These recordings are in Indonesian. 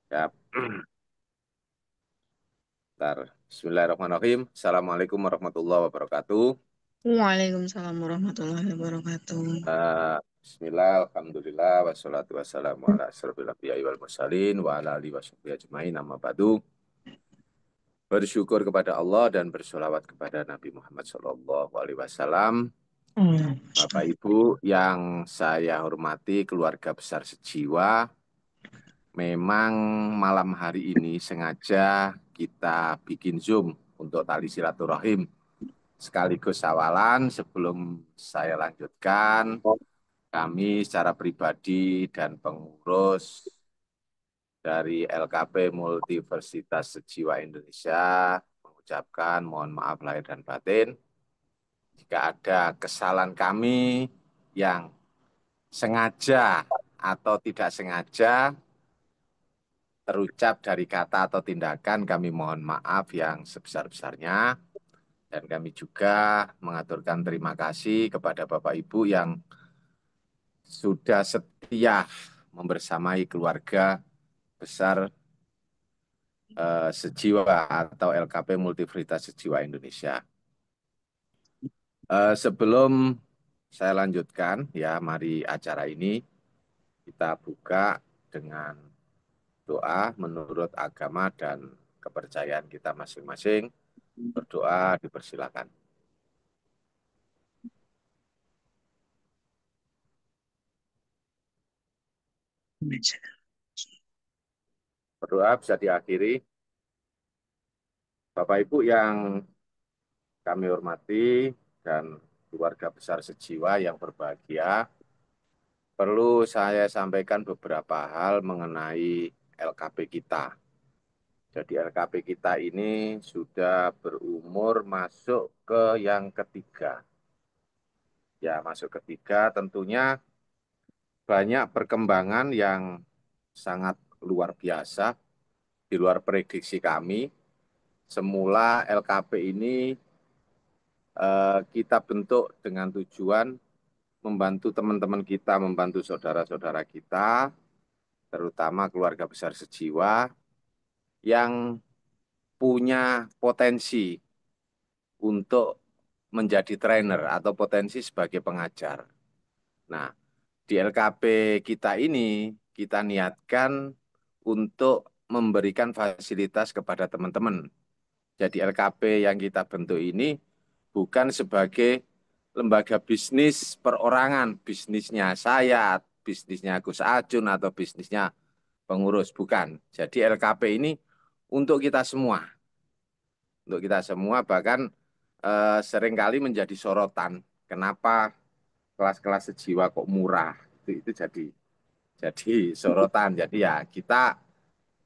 Ya, bentar. Bismillahirrahmanirrahim. Assalamualaikum warahmatullahi wabarakatuh. Waalaikumsalam warahmatullahi wabarakatuh. Bismillah, alhamdulillah, wassalatu wassalamu ala asrofil anbiya'i wal mursalin, wa ala alihi wa sahbihi ajma'in, amma ba'du. Bersyukur kepada Allah dan bersolawat kepada Nabi Muhammad SAW. Hmm. Bapak Ibu yang saya hormati, keluarga besar sejiwa, memang malam hari ini sengaja kita bikin Zoom untuk tali silaturahim. Sekaligus awalan sebelum saya lanjutkan, kami secara pribadi dan pengurus dari LKP Multiversitas Sejiwa Indonesia mengucapkan mohon maaf lahir dan batin jika ada kesalahan kami yang sengaja atau tidak sengaja terucap dari kata atau tindakan, kami mohon maaf yang sebesar-besarnya. Dan kami juga mengaturkan terima kasih kepada Bapak Ibu yang sudah setia membersamai keluarga besar Sejiwa atau LKP Multiversitas Sejiwa Indonesia. Sebelum saya lanjutkan, ya mari acara ini kita buka dengan doa menurut agama dan kepercayaan kita masing-masing. Berdoa dipersilakan. Berdoa bisa diakhiri. Bapak Ibu yang kami hormati dan keluarga besar sejiwa yang berbahagia, perlu saya sampaikan beberapa hal mengenai LKP kita. Jadi LKP kita ini sudah berumur masuk ke yang ketiga. Ya, masuk ketiga tentunya banyak perkembangan yang sangat luar biasa di luar prediksi kami. Semula LKP ini kita bentuk dengan tujuan membantu teman-teman kita, membantu saudara-saudara kita, terutama keluarga besar sejiwa yang punya potensi untuk menjadi trainer atau potensi sebagai pengajar. Nah, di LKP kita ini kita niatkan untuk memberikan fasilitas kepada teman-teman. Jadi LKP yang kita bentuk ini bukan sebagai lembaga bisnis perorangan, bisnisnya saya, bisnisnya Gus Acun atau bisnisnya pengurus, bukan. Jadi LKP ini untuk kita semua, bahkan seringkali menjadi sorotan. Kenapa kelas-kelas sejiwa kok murah? Itu jadi sorotan. Jadi ya kita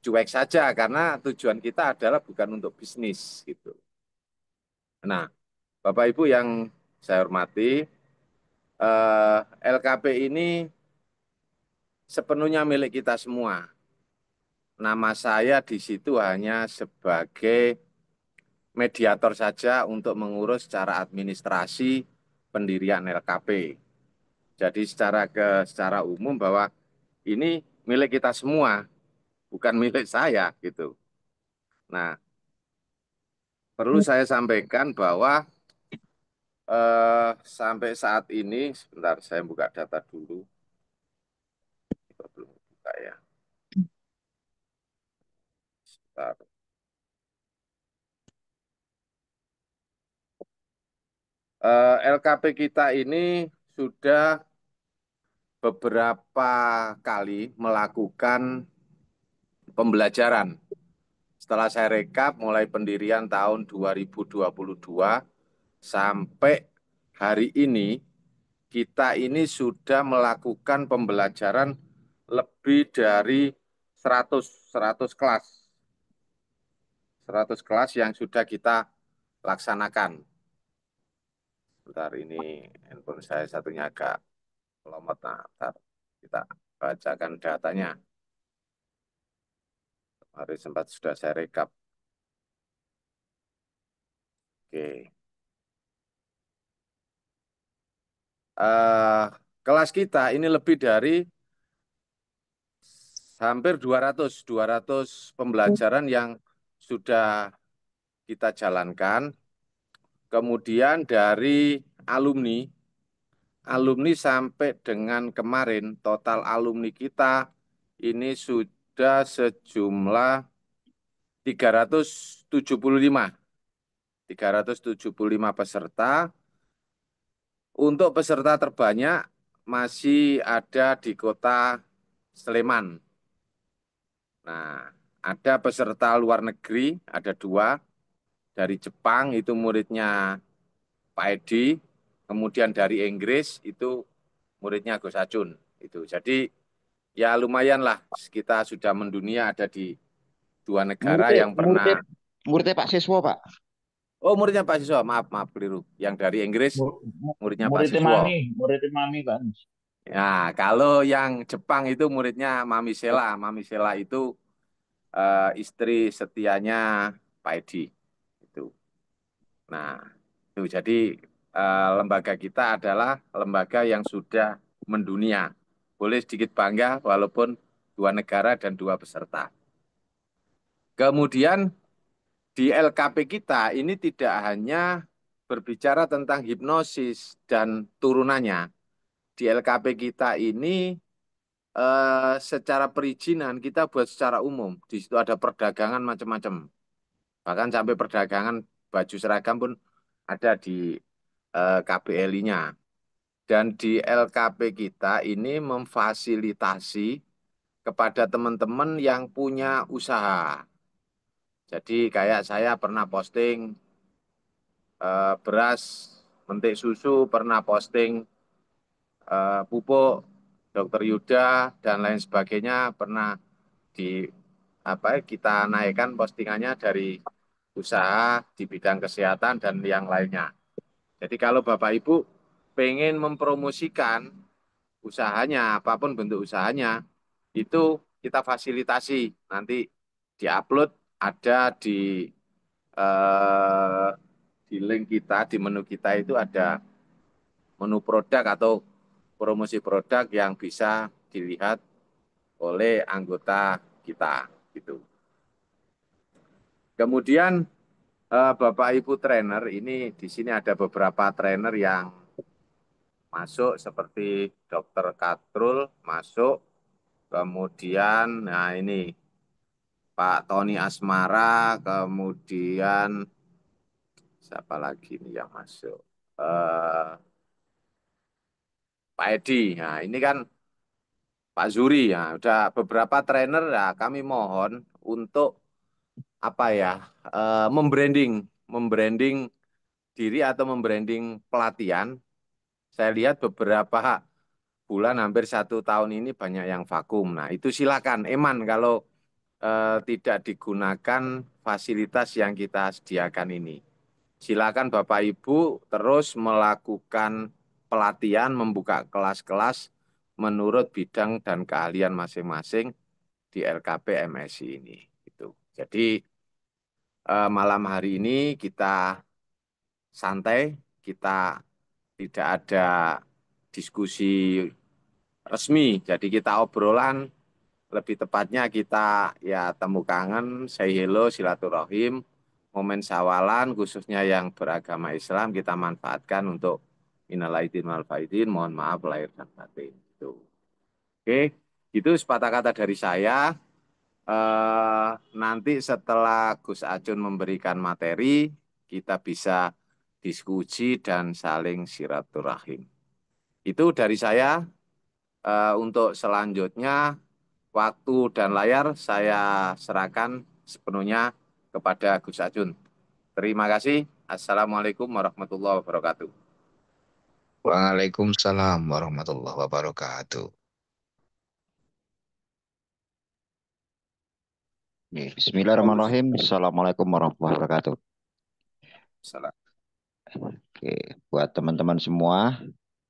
cuek saja karena tujuan kita adalah bukan untuk bisnis gitu. Nah, Bapak Ibu yang saya hormati, LKP ini sepenuhnya milik kita semua. Nama saya di situ hanya sebagai mediator saja untuk mengurus secara administrasi pendirian LKP. Jadi secara umum bahwa ini milik kita semua, bukan milik saya gitu. Nah, perlu saya sampaikan bahwa sampai saat ini, sebentar saya buka data dulu, belum buka ya. Sebentar. LKP kita ini sudah beberapa kali melakukan pembelajaran. Setelah saya rekap, mulai pendirian tahun 2022 sampai hari ini, kita ini sudah melakukan pembelajaran lebih dari 100 kelas. 100 kelas yang sudah kita laksanakan. Bentar, ini handphone saya satunya agak lemot. Nah, bentar. Kita bacakan datanya. Hari sempat sudah saya rekap. Oke. Eh, Kelas kita ini lebih dari hampir 200 pembelajaran yang sudah kita jalankan. Kemudian dari alumni, alumni sampai dengan kemarin total alumni kita ini sudah sejumlah 375. 375 peserta. Untuk peserta terbanyak masih ada di kota Sleman. Nah, ada peserta luar negeri, ada dua. Dari Jepang itu muridnya Pak Edi, kemudian dari Inggris itu muridnya Gus Acun. Itu. Jadi ya lumayan lah kita sudah mendunia ada di dua negara Muridnya, yang muridnya, pernah. muridnya Pak Siswo, Pak. Oh, muridnya Pak Siswa, maaf, maaf, keliru. Yang dari Inggris, muridnya Pak Siswa. Muridnya Mami, Pak. Ya, kalau yang Jepang itu muridnya Mami Sela. Mami Sela itu istri setianya Pak Edi. Itu. Nah, itu jadi lembaga kita adalah lembaga yang sudah mendunia. Boleh sedikit bangga walaupun dua negara dan dua peserta. Kemudian di LKP kita ini tidak hanya berbicara tentang hipnosis dan turunannya. Di LKP kita ini secara perizinan kita buat secara umum. Di situ ada perdagangan macam-macam. Bahkan sampai perdagangan baju seragam pun ada di KBLI-nya. Dan di LKP kita ini memfasilitasi kepada teman-teman yang punya usaha. Jadi kayak saya pernah posting beras, mentik susu, pernah posting pupuk, Dokter Yuda dan lain sebagainya pernah di apa kita naikkan postingannya dari usaha di bidang kesehatan dan yang lainnya. Jadi kalau Bapak Ibu pengen mempromosikan usahanya, apapun bentuk usahanya, itu kita fasilitasi. Nanti diupload ada eh, di link kita, di menu kita itu ada menu produk atau promosi produk yang bisa dilihat oleh anggota kita gitu. Kemudian Bapak Ibu trainer ini di sini ada beberapa trainer yang masuk seperti Dokter Katrul masuk, kemudian nah ini Pak Tony Asmara, kemudian siapa lagi nih yang masuk? Eh, Pak Edi. Nah, ini kan Pak Zuri ya, udah beberapa trainer ya kami mohon untuk apa ya membranding, membranding diri atau membranding pelatihan. Saya lihat beberapa bulan hampir 1 tahun ini banyak yang vakum. Nah itu silakan Eman kalau tidak digunakan fasilitas yang kita sediakan ini. Silakan Bapak Ibu terus melakukan pelatihan, membuka kelas-kelas menurut bidang dan keahlian masing-masing di LKP MSI ini. Gitu. Jadi malam hari ini kita santai, kita tidak ada diskusi resmi, jadi kita obrolan, lebih tepatnya kita ya temu kangen, say hello, silaturahim, momen sawalan khususnya yang beragama Islam kita manfaatkan untuk minal aidin wal faizin, mohon maaf lahir dan batin. Gitu. Oke, itu sepatah kata dari saya. Nanti setelah Gus Acun memberikan materi, kita bisa diskusi dan saling silaturahim. Itu dari saya. Untuk selanjutnya, waktu dan layar saya serahkan sepenuhnya kepada Gus Acun. Terima kasih. Assalamualaikum warahmatullahi wabarakatuh. Waalaikumsalam warahmatullahi wabarakatuh. Bismillahirrahmanirrahim. Assalamualaikum warahmatullahi wabarakatuh. Salam. Oke, buat teman-teman semua,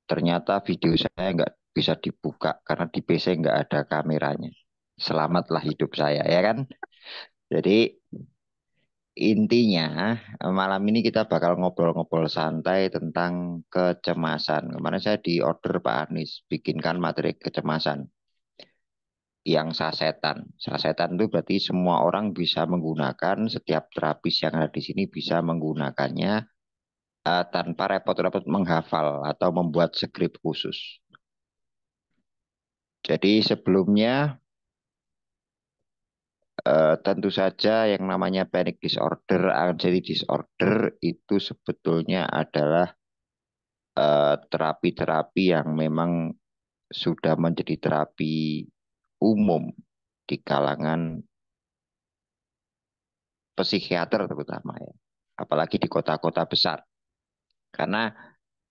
ternyata video saya nggak bisa dibuka karena di PC nggak ada kameranya. Selamatlah hidup saya, ya kan? Jadi intinya malam ini kita bakal ngobrol-ngobrol santai tentang kecemasan. Kemarin saya di order Pak Anies bikinkan materi kecemasan. yang sasetan. Sasetan itu berarti semua orang bisa menggunakan, setiap terapis yang ada di sini bisa menggunakannya tanpa repot-repot menghafal atau membuat skrip khusus. Jadi sebelumnya tentu saja yang namanya panic disorder, anxiety disorder itu sebetulnya adalah terapi-terapi yang memang sudah menjadi terapi umum di kalangan psikiater terutama ya. Apalagi di kota-kota besar. Karena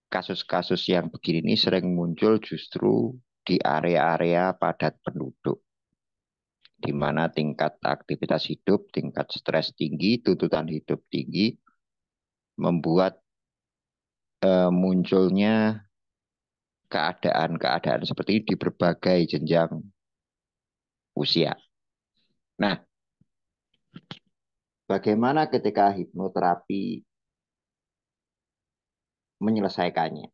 kasus-kasus yang begini ini sering muncul justru di area-area padat penduduk. Di mana tingkat aktivitas hidup, tingkat stres tinggi, tuntutan hidup tinggi, membuat munculnya keadaan-keadaan seperti ini di berbagai jenjang usia. Nah, bagaimana ketika hipnoterapi menyelesaikannya?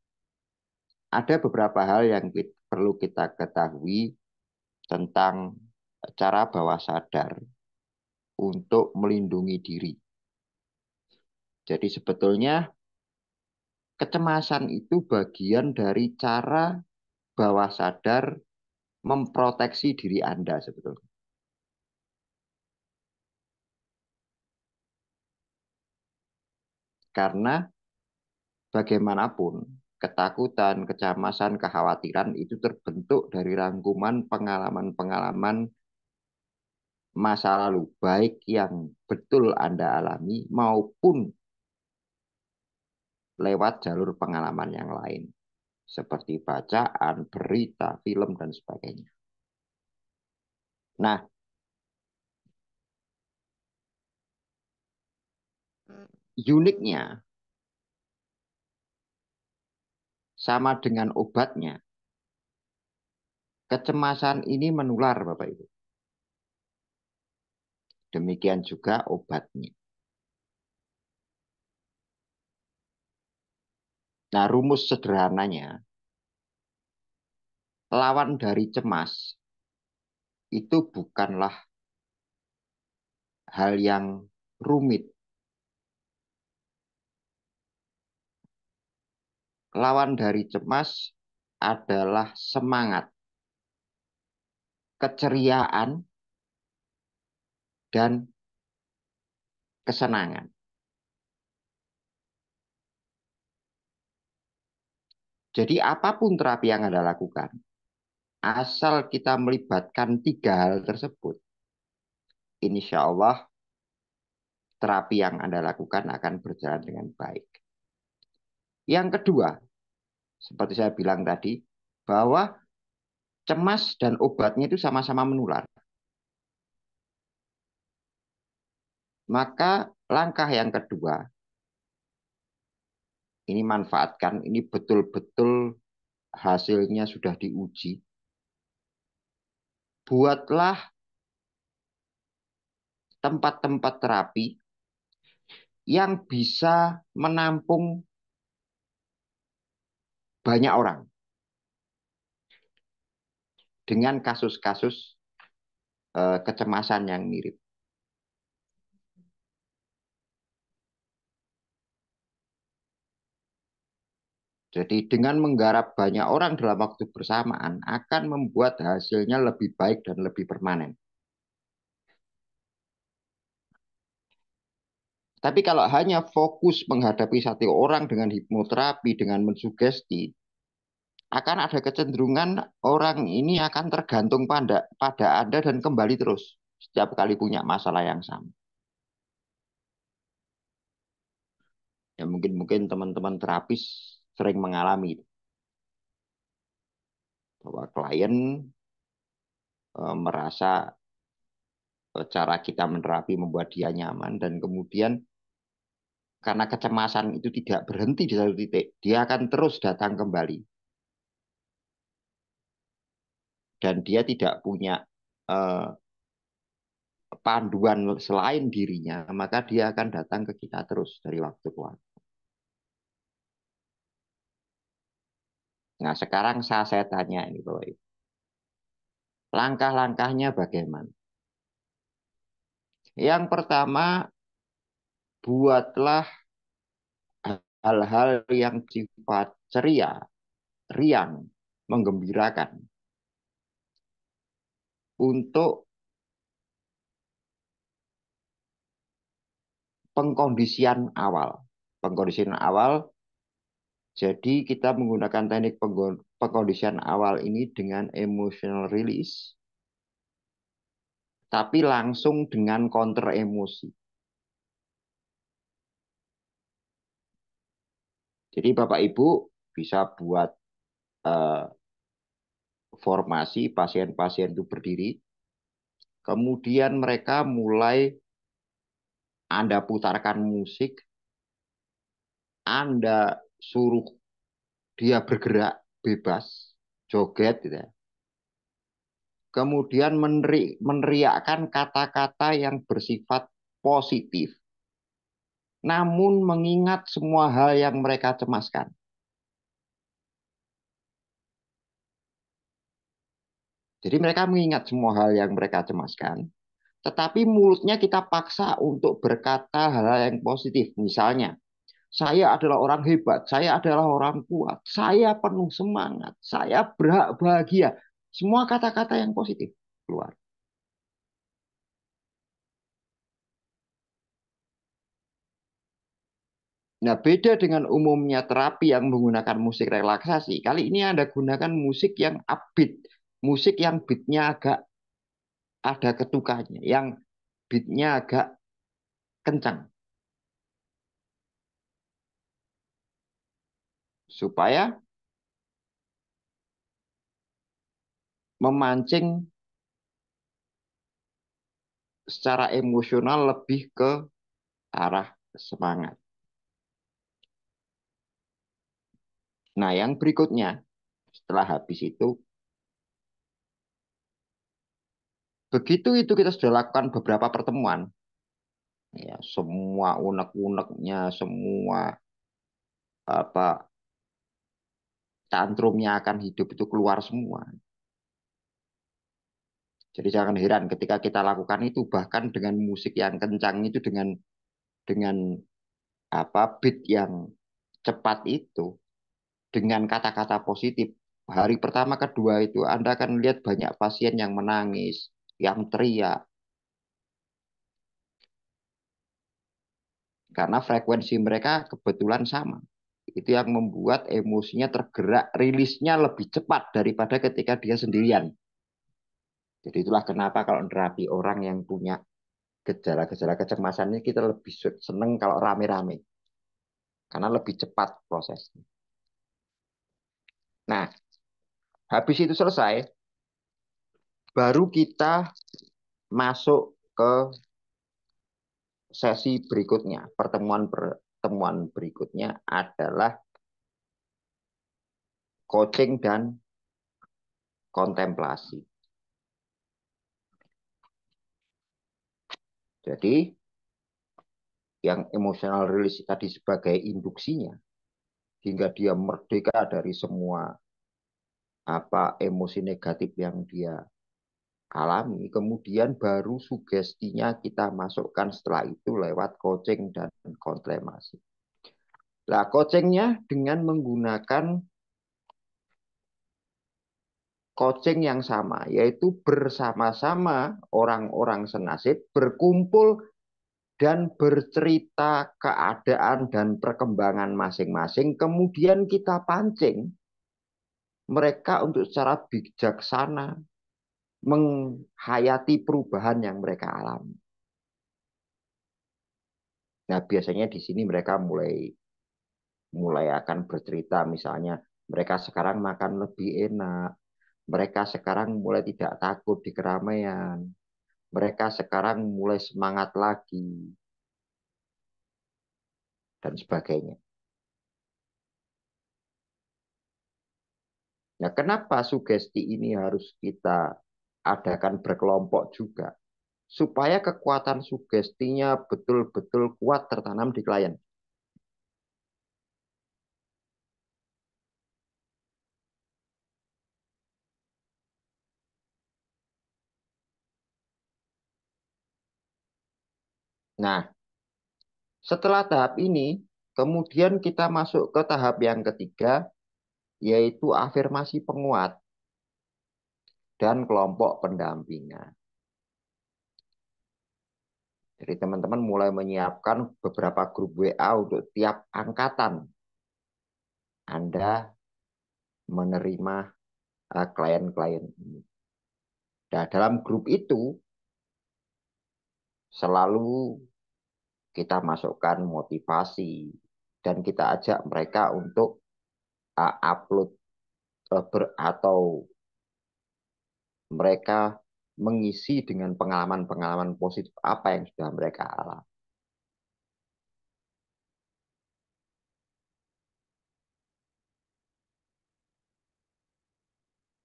Ada beberapa hal yang perlu kita ketahui tentang cara bawah sadar untuk melindungi diri. Jadi sebetulnya kecemasan itu bagian dari cara bawah sadar memproteksi diri Anda sebetulnya. Karena bagaimanapun ketakutan, kecemasan, kekhawatiran itu terbentuk dari rangkuman pengalaman-pengalaman masa lalu, baik yang betul Anda alami maupun lewat jalur pengalaman yang lain, seperti bacaan, berita, film, dan sebagainya. Nah, uniknya sama dengan obatnya, kecemasan ini menular, Bapak Ibu. Demikian juga obatnya. Nah, rumus sederhananya, lawan dari cemas itu bukanlah hal yang rumit. Lawan dari cemas adalah semangat, keceriaan, dan kesenangan. Jadi apapun terapi yang Anda lakukan, asal kita melibatkan tiga hal tersebut, insya Allah terapi yang Anda lakukan akan berjalan dengan baik. Yang kedua, seperti saya bilang tadi, bahwa cemas dan obatnya itu sama-sama menular. Maka langkah yang kedua, ini manfaatkan, ini betul-betul hasilnya sudah diuji. Buatlah tempat-tempat terapi yang bisa menampung banyak orang dengan kasus-kasus kecemasan yang mirip. Jadi dengan menggarap banyak orang dalam waktu bersamaan akan membuat hasilnya lebih baik dan lebih permanen. Tapi kalau hanya fokus menghadapi satu orang dengan hipnoterapi, dengan mensugesti, akan ada kecenderungan orang ini akan tergantung pada Anda dan kembali terus setiap kali punya masalah yang sama. Ya mungkin teman-teman terapis sering mengalami bahwa klien merasa cara kita menerapi membuat dia nyaman dan kemudian karena kecemasan itu tidak berhenti di satu titik, dia akan terus datang kembali dan dia tidak punya eh, panduan selain dirinya, maka dia akan datang ke kita terus dari waktu ke waktu. Nah, sekarang saya tanya ini Bapak Ibu. Langkah-langkahnya bagaimana? Yang pertama, buatlah hal-hal yang sifat ceria, riang, menggembirakan untuk pengkondisian awal. Pengkondisian awal, jadi kita menggunakan teknik pengkondisian awal ini dengan emotional release, tapi langsung dengan counter emosi. Jadi Bapak Ibu bisa buat eh, formasi pasien-pasien itu berdiri, kemudian mereka mulai Anda putarkan musik, Anda suruh dia bergerak bebas, joget gitu ya. Kemudian meneriakkan kata-kata yang bersifat positif, namun mengingat semua hal yang mereka cemaskan. Jadi mereka mengingat semua hal yang mereka cemaskan, tetapi mulutnya kita paksa untuk berkata hal-hal yang positif. Misalnya, saya adalah orang hebat, saya adalah orang kuat, saya penuh semangat, saya bahagia. Semua kata-kata yang positif keluar. Nah, beda dengan umumnya terapi yang menggunakan musik relaksasi. Kali ini Anda gunakan musik yang upbeat, musik yang beatnya agak ada ketukannya, yang beatnya agak kencang, supaya memancing secara emosional lebih ke arah semangat. Nah, yang berikutnya, setelah habis itu, begitu itu kita sudah lakukan beberapa pertemuan, ya, semua unek-uneknya, semua apa tantrumnya akan hidup itu keluar semua. Jadi jangan heran ketika kita lakukan itu bahkan dengan musik yang kencang itu dengan apa beat yang cepat itu dengan kata-kata positif. Hari pertama kedua itu Anda akan lihat banyak pasien yang menangis, yang teriak karena frekuensi mereka kebetulan sama. Itu yang membuat emosinya tergerak, rilisnya lebih cepat daripada ketika dia sendirian. Jadi itulah kenapa kalau terapi orang yang punya gejala-gejala kecemasan ini kita lebih seneng kalau rame-rame. Karena lebih cepat prosesnya. Nah, habis itu selesai, baru kita masuk ke sesi berikutnya. Pertemuan berikutnya adalah coaching dan kontemplasi. Jadi, yang emotional release tadi sebagai induksinya, hingga dia merdeka dari semua emosi negatif yang dia alami, kemudian baru sugestinya kita masukkan setelah itu lewat coaching dan kontemplasi. Nah, coachingnya dengan menggunakan coaching yang sama, yaitu bersama-sama orang-orang senasib berkumpul dan bercerita keadaan dan perkembangan masing-masing, kemudian kita pancing mereka untuk secara bijaksana menghayati perubahan yang mereka alami. Nah, biasanya di sini mereka mulai akan bercerita, misalnya mereka sekarang makan lebih enak, mereka sekarang mulai tidak takut di keramaian, mereka sekarang mulai semangat lagi, dan sebagainya. Nah, kenapa sugesti ini harus kita adakan berkelompok juga? Supaya kekuatan sugestinya betul-betul kuat tertanam di klien. Nah, setelah tahap ini, kemudian kita masuk ke tahap yang ketiga, yaitu afirmasi penguat dan kelompok pendampingan. Jadi teman-teman mulai menyiapkan beberapa grup WA untuk tiap angkatan Anda menerima klien-klien ini. Nah, dalam grup itu selalu kita masukkan motivasi dan kita ajak mereka untuk upload atau mereka mengisi dengan pengalaman-pengalaman positif apa yang sudah mereka alami.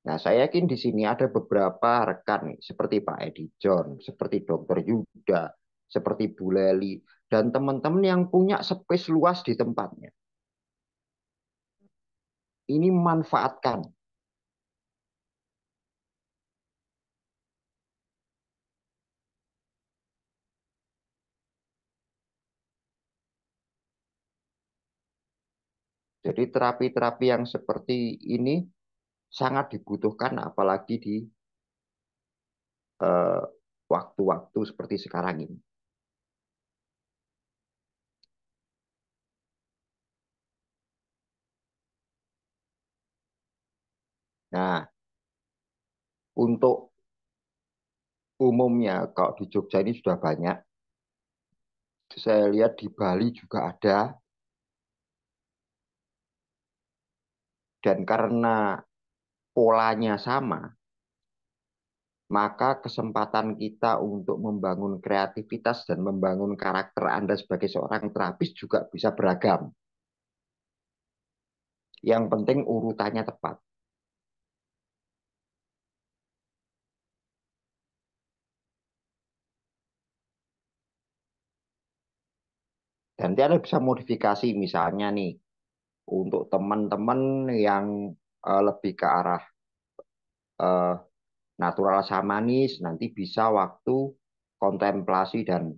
Nah, saya yakin di sini ada beberapa rekan nih, seperti Pak Edi John, seperti Dokter Yuda, seperti Bu Leli, dan teman-teman yang punya space luas di tempatnya. Ini manfaatkan. Jadi terapi-terapi yang seperti ini sangat dibutuhkan apalagi di eh, waktu-waktu seperti sekarang ini. Nah, untuk umumnya kalau di Jogja ini sudah banyak. Saya lihat di Bali juga ada. Dan karena polanya sama, maka kesempatan kita untuk membangun kreativitas dan membangun karakter Anda sebagai seorang terapis juga bisa beragam. Yang penting urutannya tepat. Dan nanti Anda bisa modifikasi misalnya nih, untuk teman-teman yang lebih ke arah eh, natural shamanis, nanti bisa waktu kontemplasi dan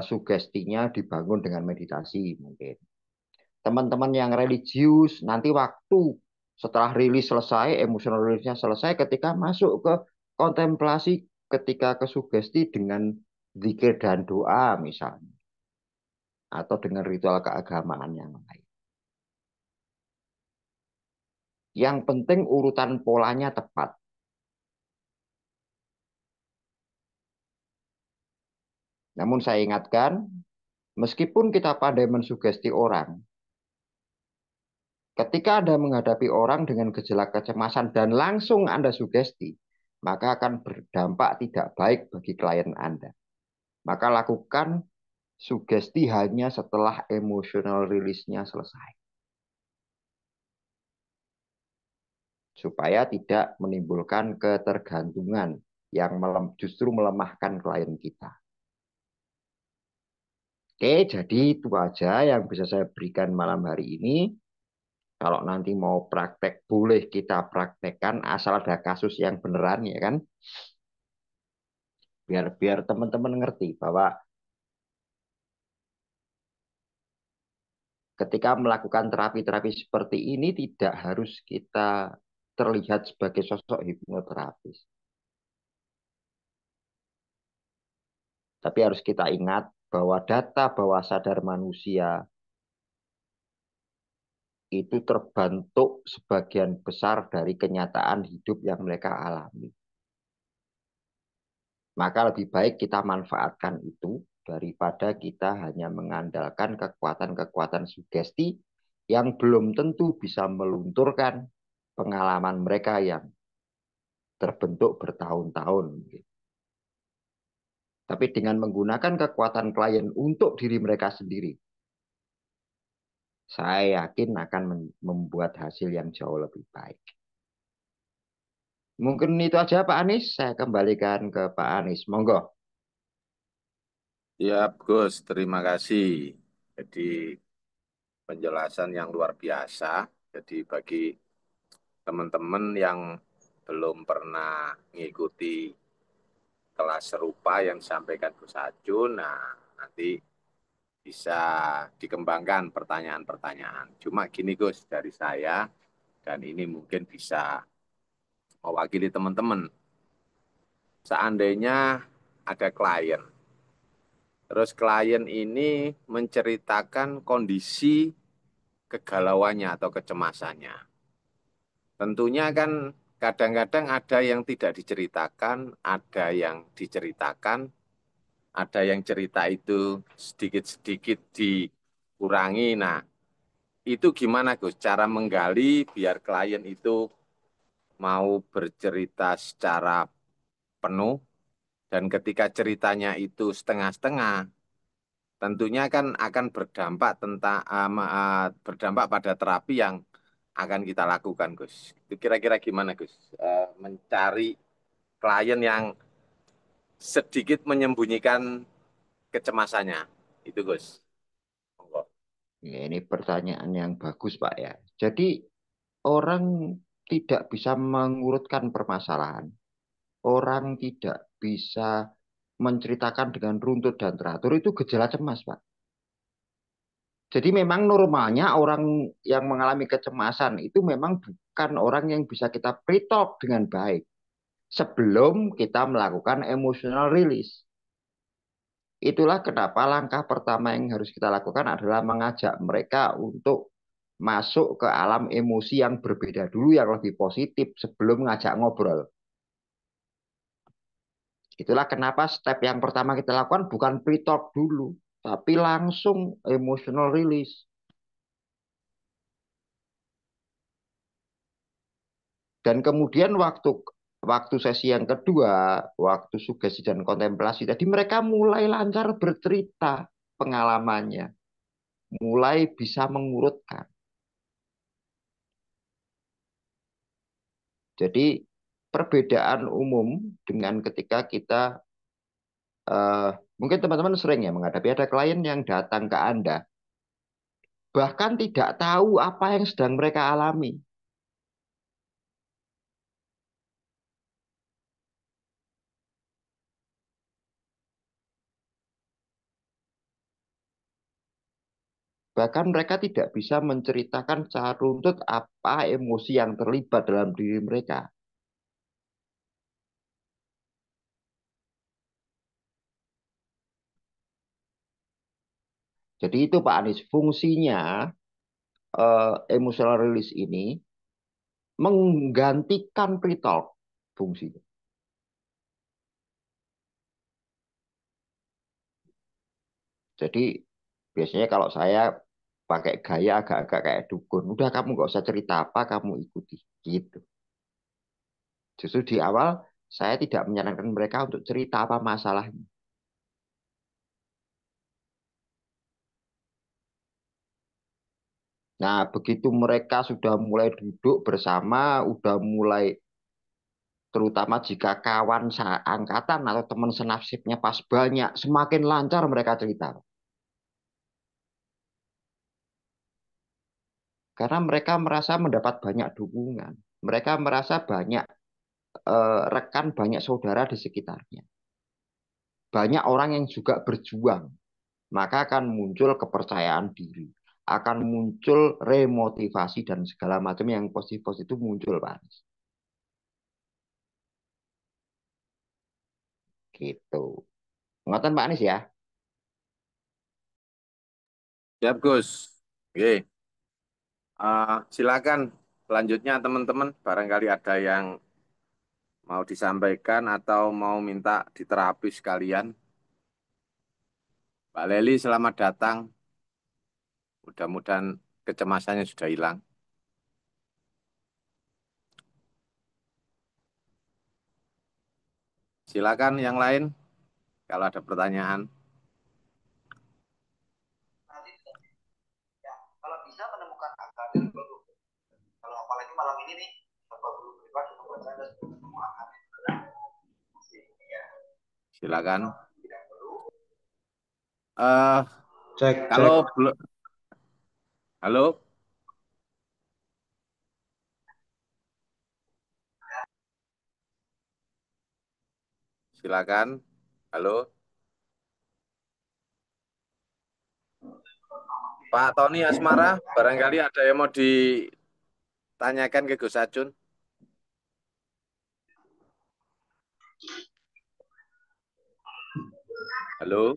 sugestinya dibangun dengan meditasi mungkin. Teman-teman yang religius, nanti waktu setelah rilis selesai, emosional rilisnya selesai, ketika masuk ke kontemplasi, ketika ke sugesti dengan zikir dan doa misalnya, atau dengan ritual keagamaan yang lain. Yang penting urutan polanya tepat. Namun saya ingatkan, meskipun kita pandai mensugesti orang, ketika Anda menghadapi orang dengan gejala kecemasan dan langsung Anda sugesti, maka akan berdampak tidak baik bagi klien Anda. Maka lakukan sugesti hanya setelah emotional rilisnya selesai. Supaya tidak menimbulkan ketergantungan yang justru melemahkan klien kita. Oke, jadi itu aja yang bisa saya berikan malam hari ini. Kalau nanti mau praktek, boleh kita praktekkan asal ada kasus yang beneran, ya kan? Biar teman-teman ngerti bahwa ketika melakukan terapi-terapi seperti ini tidak harus kita terlihat sebagai sosok hipnoterapis. Tapi harus kita ingat bahwa data bawah sadar manusia itu terbentuk sebagian besar dari kenyataan hidup yang mereka alami. Maka lebih baik kita manfaatkan itu daripada kita hanya mengandalkan kekuatan-kekuatan sugesti yang belum tentu bisa melunturkan pengalaman mereka yang terbentuk bertahun-tahun. Tapi dengan menggunakan kekuatan klien untuk diri mereka sendiri, saya yakin akan membuat hasil yang jauh lebih baik. Mungkin itu aja Pak Anies, saya kembalikan ke Pak Anies. Monggo. Ya, Gus, terima kasih. Jadi penjelasan yang luar biasa. Jadi bagi teman-teman yang belum pernah mengikuti kelas serupa yang disampaikan Gus Ajun, nah nanti bisa dikembangkan pertanyaan-pertanyaan. Cuma gini Gus, dari saya, dan ini mungkin bisa mewakili teman-teman. Seandainya ada klien, terus klien ini menceritakan kondisi kegalauannya atau kecemasannya. Tentunya kan kadang-kadang ada yang tidak diceritakan, ada yang diceritakan, ada yang cerita itu sedikit-sedikit dikurangi. Nah, itu gimana Gus? Cara menggali biar klien itu mau bercerita secara penuh dan ketika ceritanya itu setengah-setengah, tentunya kan akan berdampak berdampak pada terapi yang akan kita lakukan, Gus. Itu kira-kira gimana, Gus? Mencari klien yang sedikit menyembunyikan kecemasannya. Itu, Gus. Monggo. Ya, ini pertanyaan yang bagus, Pak ya. Jadi orang tidak bisa mengurutkan permasalahan. Orang tidak bisa menceritakan dengan runtut dan teratur itu gejala cemas, Pak. Jadi memang normalnya orang yang mengalami kecemasan itu memang bukan orang yang bisa kita pre-talk dengan baik sebelum kita melakukan emotional release. Itulah kenapa langkah pertama yang harus kita lakukan adalah mengajak mereka untuk masuk ke alam emosi yang berbeda dulu, yang lebih positif sebelum ngajak ngobrol. Itulah kenapa step yang pertama kita lakukan bukan pre-talk dulu, tapi langsung emotional release. Dan kemudian waktu waktu sesi yang kedua, waktu sugesti dan kontemplasi tadi mereka mulai lancar bercerita pengalamannya, mulai bisa mengurutkan. Jadi perbedaan umum dengan ketika kita mungkin teman-teman sering ya menghadapi ada klien yang datang ke Anda bahkan tidak tahu apa yang sedang mereka alami. Bahkan mereka tidak bisa menceritakan secara runtut apa emosi yang terlibat dalam diri mereka. Jadi itu Pak Anies, fungsinya emotional release ini menggantikan pre-talk fungsinya. Jadi biasanya kalau saya pakai gaya agak-agak kayak dukun, udah kamu nggak usah cerita apa, kamu ikuti. Gitu. Justru di awal saya tidak menyarankan mereka untuk cerita apa masalahnya. Nah, begitu mereka sudah mulai duduk bersama, udah mulai terutama jika kawan angkatan atau teman senasibnya pas banyak, semakin lancar mereka cerita. Karena mereka merasa mendapat banyak dukungan. Mereka merasa banyak rekan, banyak saudara di sekitarnya. Banyak orang yang juga berjuang. Maka akan muncul kepercayaan diri. Akan muncul remotivasi dan segala macam yang positif-positif itu muncul, Pak Anies. Gitu. Ngoten Pak Anies ya. Siap, Gus. Oke. Silakan selanjutnya teman-teman, barangkali ada yang mau disampaikan atau mau minta diterapi sekalian. Mbak Leli, selamat datang. Mudah-mudahan kecemasannya sudah hilang. Silakan yang lain kalau ada pertanyaan. Kalau bisa menemukan akarnya baru. Kalau apalagi malam ini nih, Bapak Guru Privat membuat saya ketemu akarnya. Silakan. Eh, Cek, kalau cek. belum, halo, silakan. Halo, Pak Tony Asmara, barangkali ada yang mau ditanyakan ke Gus Acun. Halo.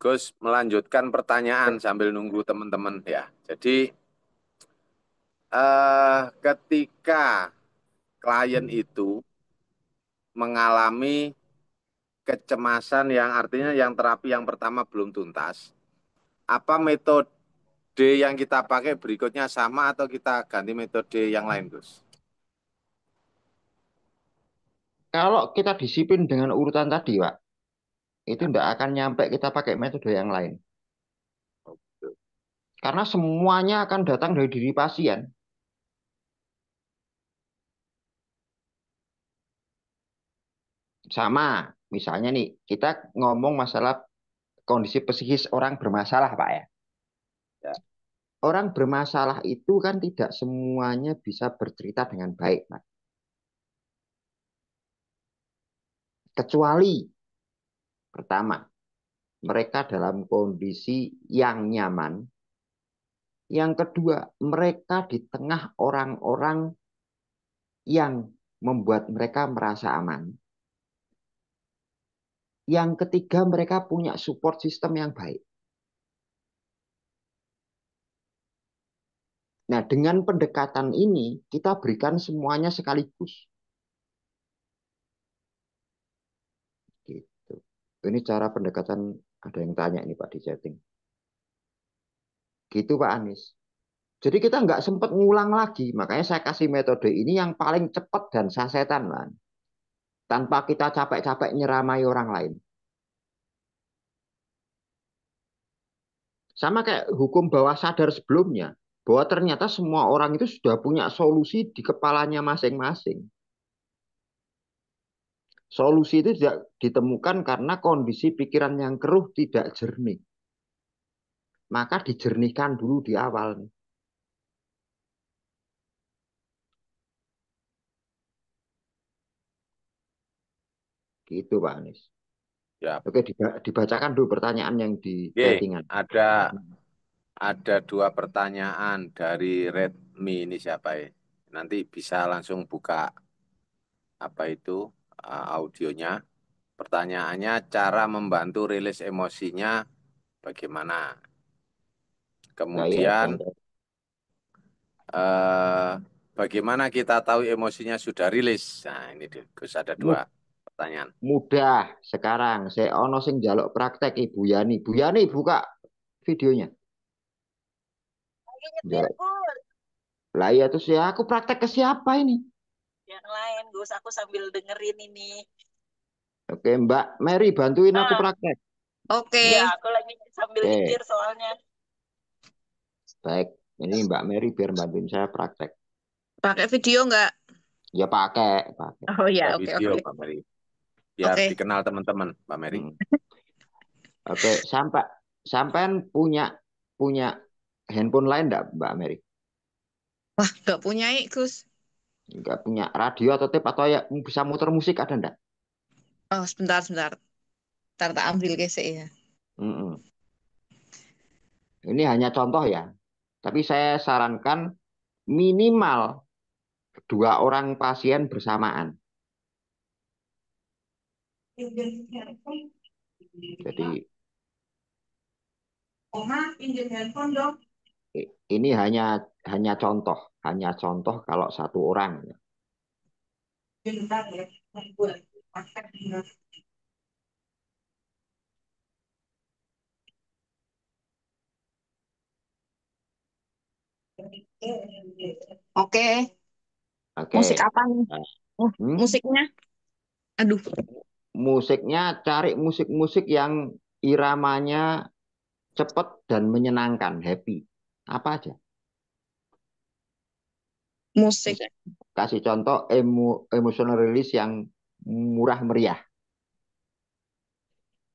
Gus melanjutkan pertanyaan sambil nunggu teman-teman ya. Jadi ketika klien itu mengalami kecemasan yang artinya yang terapi yang pertama belum tuntas, apa metode yang kita pakai berikutnya sama atau kita ganti metode yang lain, Gus? Kalau kita disiplin dengan urutan tadi, Pak, itu tidak akan nyampe kita pakai metode yang lain. Karena semuanya akan datang dari diri pasien. Sama, misalnya nih, kita ngomong masalah kondisi psikis orang bermasalah, Pak ya. Ya. Orang bermasalah itu kan tidak semuanya bisa bercerita dengan baik, Pak. Kecuali, pertama, mereka dalam kondisi yang nyaman. Yang kedua, mereka di tengah orang-orang yang membuat mereka merasa aman. Yang ketiga, mereka punya support system yang baik. Nah, dengan pendekatan ini, kita berikan semuanya sekaligus. Gitu. Ini cara pendekatan, ada yang tanya ini Pak di chatting. Gitu Pak Anies. Jadi kita nggak sempat ngulang lagi. Makanya saya kasih metode ini yang paling cepat dan sasetan, Pak. Tanpa kita capek-capek nyeramai orang lain. Sama kayak hukum bawah sadar sebelumnya. Bahwa ternyata semua orang itu sudah punya solusi di kepalanya masing-masing. Solusi itu tidak ditemukan karena kondisi pikiran yang keruh tidak jernih. Maka dijernihkan dulu di awal. Gitu Pak Anies. Ya. Oke, dibacakan dulu pertanyaan yang di chattingan. Ada dua pertanyaan dari Redmi ini siapa ya? Nanti bisa langsung buka apa itu audionya. Pertanyaannya cara membantu rilis emosinya bagaimana? Nah, ya, Kemudian contoh. eh, bagaimana kita tahu emosinya sudah rilis? Nah, ini Gus ada dua pertanyaan. Mudah sekarang. Saya ono sing jaluk praktek Ibu Yani. Bu Yani buka videonya. Jaluk. Lah ya terus ya aku praktek ke siapa ini? Yang lain, Gus, aku sambil dengerin ini. Oke, Mbak Mary bantuin aku praktek. Oke. Ya, aku lagi sambil Oke. nyetir soalnya. Baik, ini Mbak Mary biar bantuin saya praktek. Pakai video nggak? Ya pakai. Oh ya, Ada oke video, oke. Pak Mary. Biar Oke. dikenal teman-teman, Pak Mary. Oke, sampean punya punya handphone lain enggak, Mbak Mary? Wah, nggak punya Gus. Enggak punya radio atau tape atau ya bisa muter musik ada enggak? Oh, sebentar, sebentar. Ntar tak ambil gesek ya. Mm-mm. Ini hanya contoh ya. Tapi saya sarankan minimal dua orang pasien bersamaan. Jadi Oma, pinjam handphone dong. ini hanya contoh kalau satu orang. Bentar ya. Oke, Oke. musik apa nih? Hmm? Musiknya? Aduh, Musiknya cari musik-musik yang iramanya cepat dan menyenangkan, happy. Apa aja? musik. Kasih contoh emotional release yang murah meriah.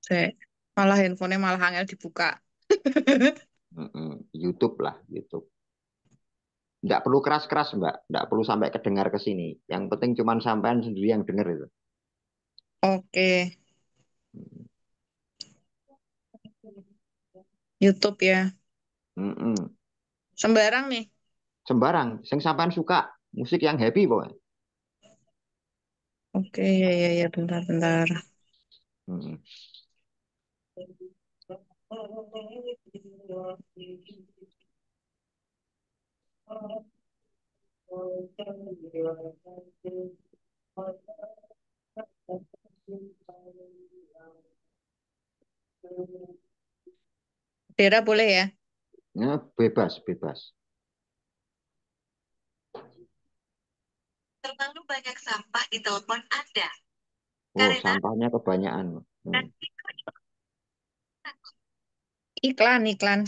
Saya malah handphonenya malah angel dibuka. YouTube lah, YouTube. Nggak perlu keras-keras, Mbak. Nggak perlu sampai kedengar ke sini. Yang penting cuma sampean sendiri yang dengar itu. Oke, YouTube ya. Mm-mm. Sembarang nih. Sembarang, sing sampean suka musik yang happy pokoknya. Oke, ya, ya, ya, bentar-bentar. Mm-mm. Dera boleh ya? Ya, bebas, bebas. Terlalu banyak sampah di telepon Anda. Oh, Karena sampahnya kebanyakan. Hmm. Iklan, iklan.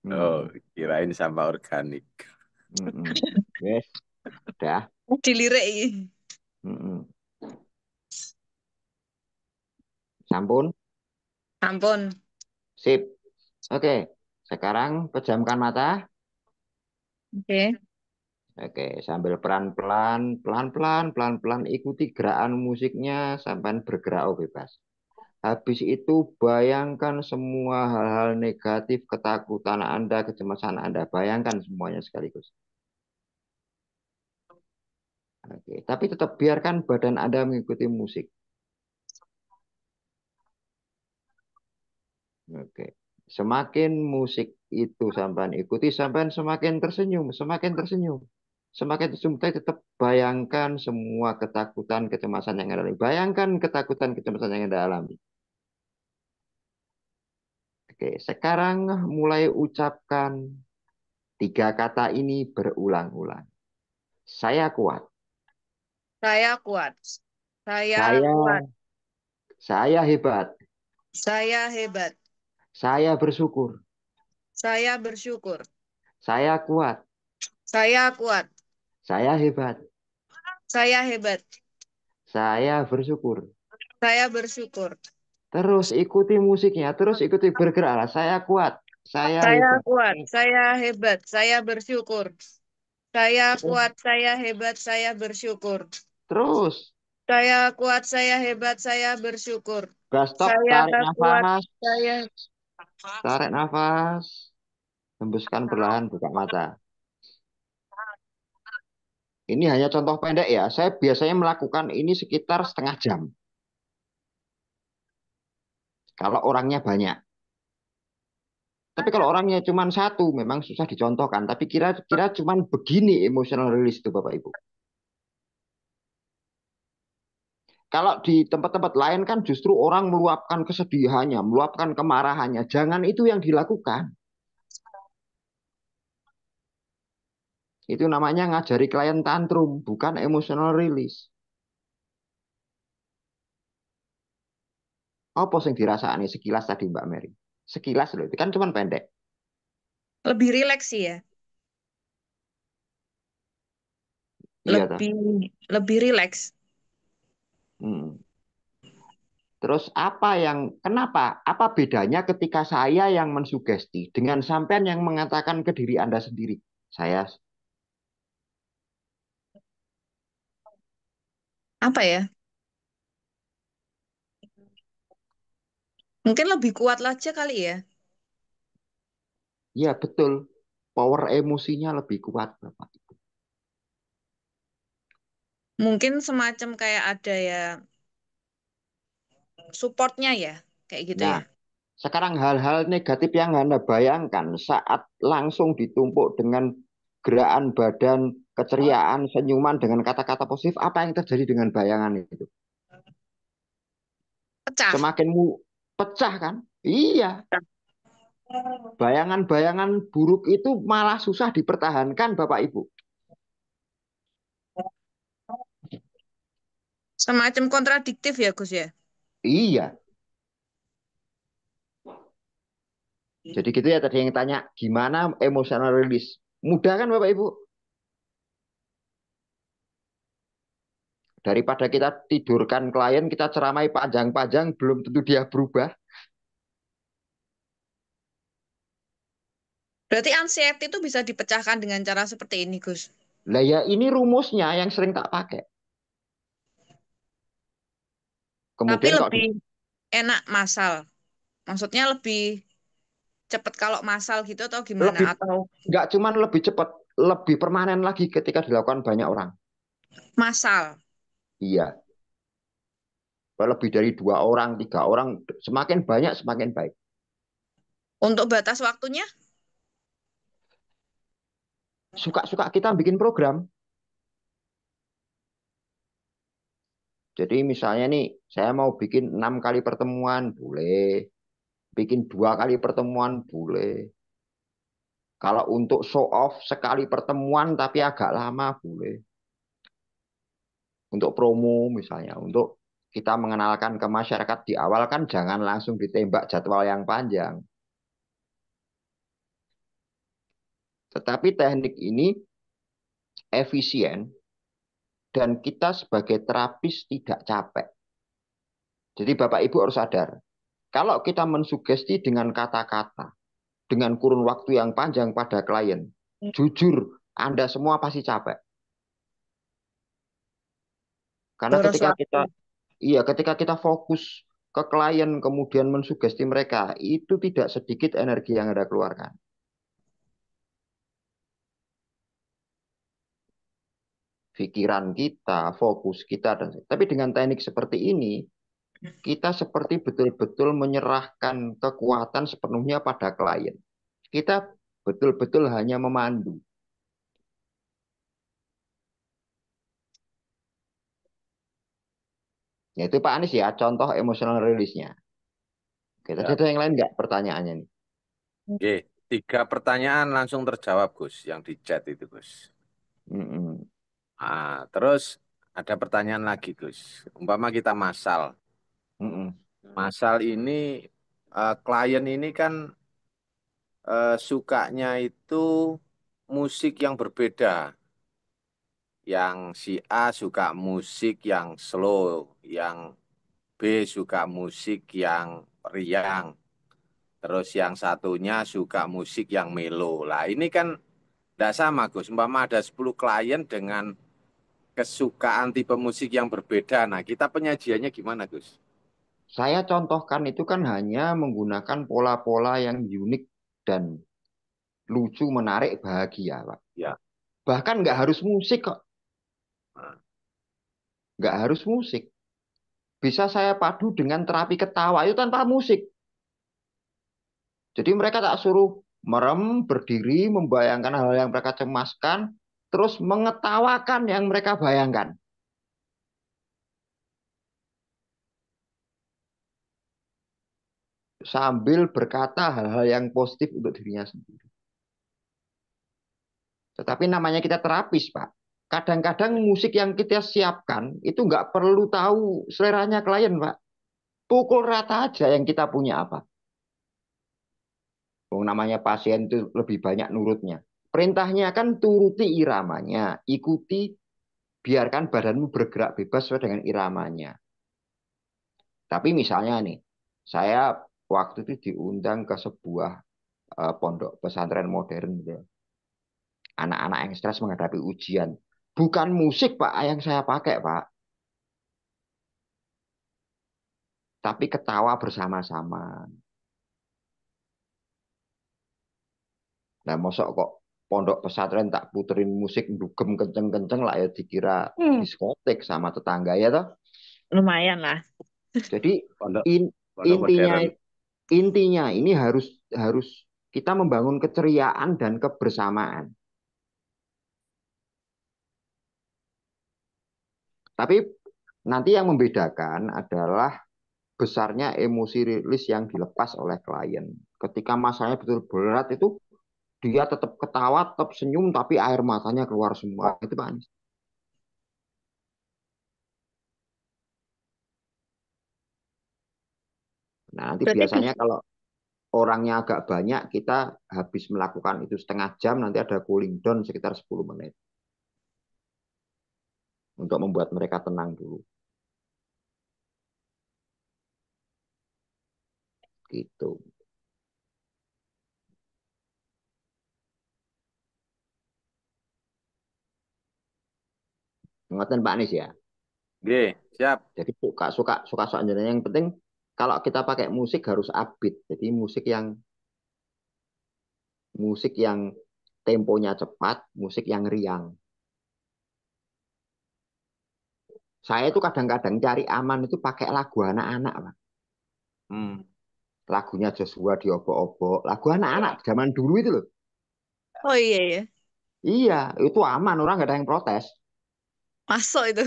Oh, Hmm. kirain sampah organik. Mm-mm. Yes, dah. Dilirik iki. Mm-mm. Sampun, Ampun. sip. Oke, sekarang pejamkan mata. Oke. Oke, sambil pelan-pelan, pelan-pelan, pelan-pelan ikuti gerakan musiknya sampai bergerak bebas. Habis itu bayangkan semua hal-hal negatif, ketakutan Anda, kecemasan Anda. Bayangkan semuanya sekaligus. Oke, tapi tetap biarkan badan Anda mengikuti musik. Oke. Semakin musik itu sampai ikuti, sampai semakin tersenyum, semakin tersenyum. Semakin tersenyum, tapi tetap bayangkan semua ketakutan, kecemasan yang Anda alami. Bayangkan ketakutan, kecemasan yang Anda alami. Oke, sekarang mulai ucapkan tiga kata ini berulang-ulang. Saya kuat. Saya kuat. Saya Saya kuat. saya hebat. Saya hebat. Saya bersyukur. Saya bersyukur. Saya kuat. Saya kuat. Saya hebat. Saya hebat. Saya bersyukur. Saya bersyukur. Terus ikuti musiknya, terus ikuti bergeraklah. Saya kuat. Saya Saya hebat. kuat. Saya hebat. Saya bersyukur. Saya kuat. Saya hebat. Saya bersyukur. Terus, Saya kuat. Saya hebat. Saya bersyukur. gas stop, Saya tarik kuat. nafas, Saya tarik nafas, hembuskan perlahan, buka mata. Ini hanya contoh pendek ya. Saya biasanya melakukan ini sekitar setengah jam. Kalau orangnya banyak. Tapi kalau orangnya cuma satu, memang susah dicontohkan. Tapi kira-kira cuma begini emotional release itu Bapak Ibu. Kalau di tempat-tempat lain kan justru orang meluapkan kesedihannya, meluapkan kemarahannya. Jangan itu yang dilakukan. Itu namanya ngajari klien tantrum, bukan emotional release. Apa sing dirasakne sekilas tadi Mbak Mary? Sekilas loh, itu kan cuma pendek. lebih rileks sih ya. Iya toh. Lebih lebih rileks. Hmm. Terus kenapa? Apa bedanya ketika saya yang mensugesti dengan sampean yang mengatakan ke diri Anda sendiri? Saya, Apa ya? Mungkin lebih kuat aja kali ya. ya betul, power emosinya lebih kuat Bapak. Mungkin semacam kayak ada ya supportnya ya. Kayak gitu Nah, ya. sekarang hal-hal negatif yang Anda bayangkan saat langsung ditumpuk dengan gerakan badan, keceriaan, senyuman dengan kata-kata positif, apa yang terjadi dengan bayangan itu? Pecah. Semakin pecah kan? Iya, bayangan-bayangan buruk itu malah susah dipertahankan Bapak Ibu. Semacam kontradiktif ya Gus ya. Iya, jadi gitu ya tadi yang tanya, gimana emotional release? Mudah kan Bapak Ibu? Daripada kita tidurkan klien, kita ceramai panjang-panjang, belum tentu dia berubah. Berarti anxiety itu bisa dipecahkan dengan cara seperti ini Gus. Lah ya ini rumusnya yang sering tak pakai. Tapi Kemudian kalau lebih enak massal. Maksudnya lebih cepat kalau massal gitu atau gimana? lebih Atau nggak cuman lebih cepat, lebih permanen lagi ketika dilakukan banyak orang. massal? Iya, lebih dari 2 orang, 3 orang, semakin banyak semakin baik. Untuk batas waktunya? Suka-suka kita bikin program. Jadi misalnya nih, saya mau bikin 6 kali pertemuan, boleh. Bikin 2 kali pertemuan, boleh. Kalau untuk show off sekali pertemuan tapi agak lama, boleh. Untuk promo misalnya, untuk kita mengenalkan ke masyarakat di awal kan jangan langsung ditembak jadwal yang panjang. Tetapi teknik ini efisien dan kita sebagai terapis tidak capek. Jadi Bapak Ibu harus sadar, kalau kita mensugesti dengan kata-kata, dengan kurun waktu yang panjang pada klien, jujur Anda semua pasti capek. Karena Boros waktu. ketika kita fokus ke klien kemudian mensugesti mereka, itu tidak sedikit energi yang Anda keluarkan. Pikiran kita, fokus kita, tapi dengan teknik seperti ini, kita seperti betul-betul menyerahkan kekuatan sepenuhnya pada klien. Kita betul-betul hanya memandu. Yaitu Pak Anies ya, contoh emotional release-nya. Oke, tadi Ya. ada yang lain nggak pertanyaannya nih? Oke, 3 pertanyaan langsung terjawab, Gus, yang di chat itu, Gus. Mm-mm. Terus ada pertanyaan lagi, Gus. Umpama kita masal. Mm-mm. Masal ini, klien ini kan sukanya itu musik yang berbeda. Yang si A suka musik yang slow, yang B suka musik yang riang, terus yang satunya suka musik yang melo. Lah ini kan tidak sama, Gus. Umpama ada 10 klien dengan kesukaan tipe musik yang berbeda. Nah, kita penyajiannya gimana, Gus? Saya contohkan itu kan hanya menggunakan pola-pola yang unik dan lucu, menarik, bahagia, Pak. Ya. Bahkan nggak harus musik kok, Nah, nggak harus musik. Bisa saya padu dengan terapi ketawa itu tanpa musik. Jadi mereka tak suruh merem, berdiri, membayangkan hal yang mereka cemaskan, terus mengetawakan yang mereka bayangkan. Sambil berkata hal-hal yang positif untuk dirinya sendiri. Tetapi namanya kita terapis, Pak. Kadang-kadang musik yang kita siapkan itu nggak perlu tahu seleranya klien, Pak. Pukul rata aja yang kita punya apa. Oh, namanya pasien itu lebih banyak nurutnya. Perintahnya kan turuti iramanya, ikuti, biarkan badanmu bergerak bebas sesuai dengan iramanya. Tapi misalnya nih, saya waktu itu diundang ke sebuah pondok pesantren modern gitu. Anak-anak yang stres menghadapi ujian. Bukan musik Pak yang saya pakai Pak, tapi ketawa bersama-sama. Nah, mosok kok pondok pesantren tak puterin musik dugem kenceng-kenceng lah ya dikira diskotek sama tetangga ya toh. Lumayan lah. Jadi pondok in- pondok intinya modern. intinya ini harus harus kita membangun keceriaan dan kebersamaan. Tapi nanti yang membedakan adalah besarnya emosi rilis yang dilepas oleh klien. Ketika masalahnya betul berat itu dia tetap ketawa, tetap senyum, tapi air matanya keluar semua. Itu Pak Anies. Nah, nanti Berarti biasanya kalau orangnya agak banyak, kita habis melakukan itu setengah jam, nanti ada cooling down sekitar 10 menit. Untuk membuat mereka tenang dulu. Gitu. Ngoten Pak Anies ya. Oke, siap. Jadi suka soal jenengan. Yang penting kalau kita pakai musik harus upbeat. Jadi musik yang temponya cepat, musik yang riang. Saya itu kadang-kadang cari aman itu pakai lagu anak-anak, Pak. Hmm. Lagunya Joshua diobok-obok, lagu anak-anak zaman dulu itu loh. Oh iya ya. Iya, itu aman, orang nggak ada yang protes. Masuk itu.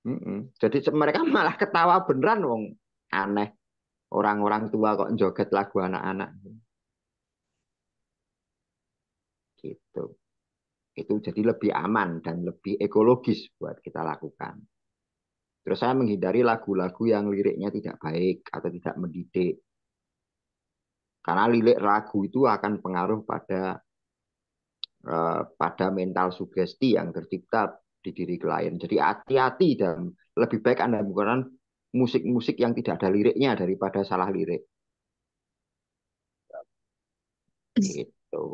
Mm-mm. Jadi mereka malah ketawa beneran, wong aneh. Orang-orang tua kok joget lagu anak-anak gitu. Itu jadi lebih aman dan lebih ekologis buat kita lakukan. Terus saya menghindari lagu-lagu yang liriknya tidak baik atau tidak mendidik. Karena lirik lagu itu akan pengaruh pada mental sugesti yang tercipta di diri klien. Jadi hati-hati dan lebih baik Anda menggunakan musik-musik yang tidak ada liriknya daripada salah lirik. Gitu.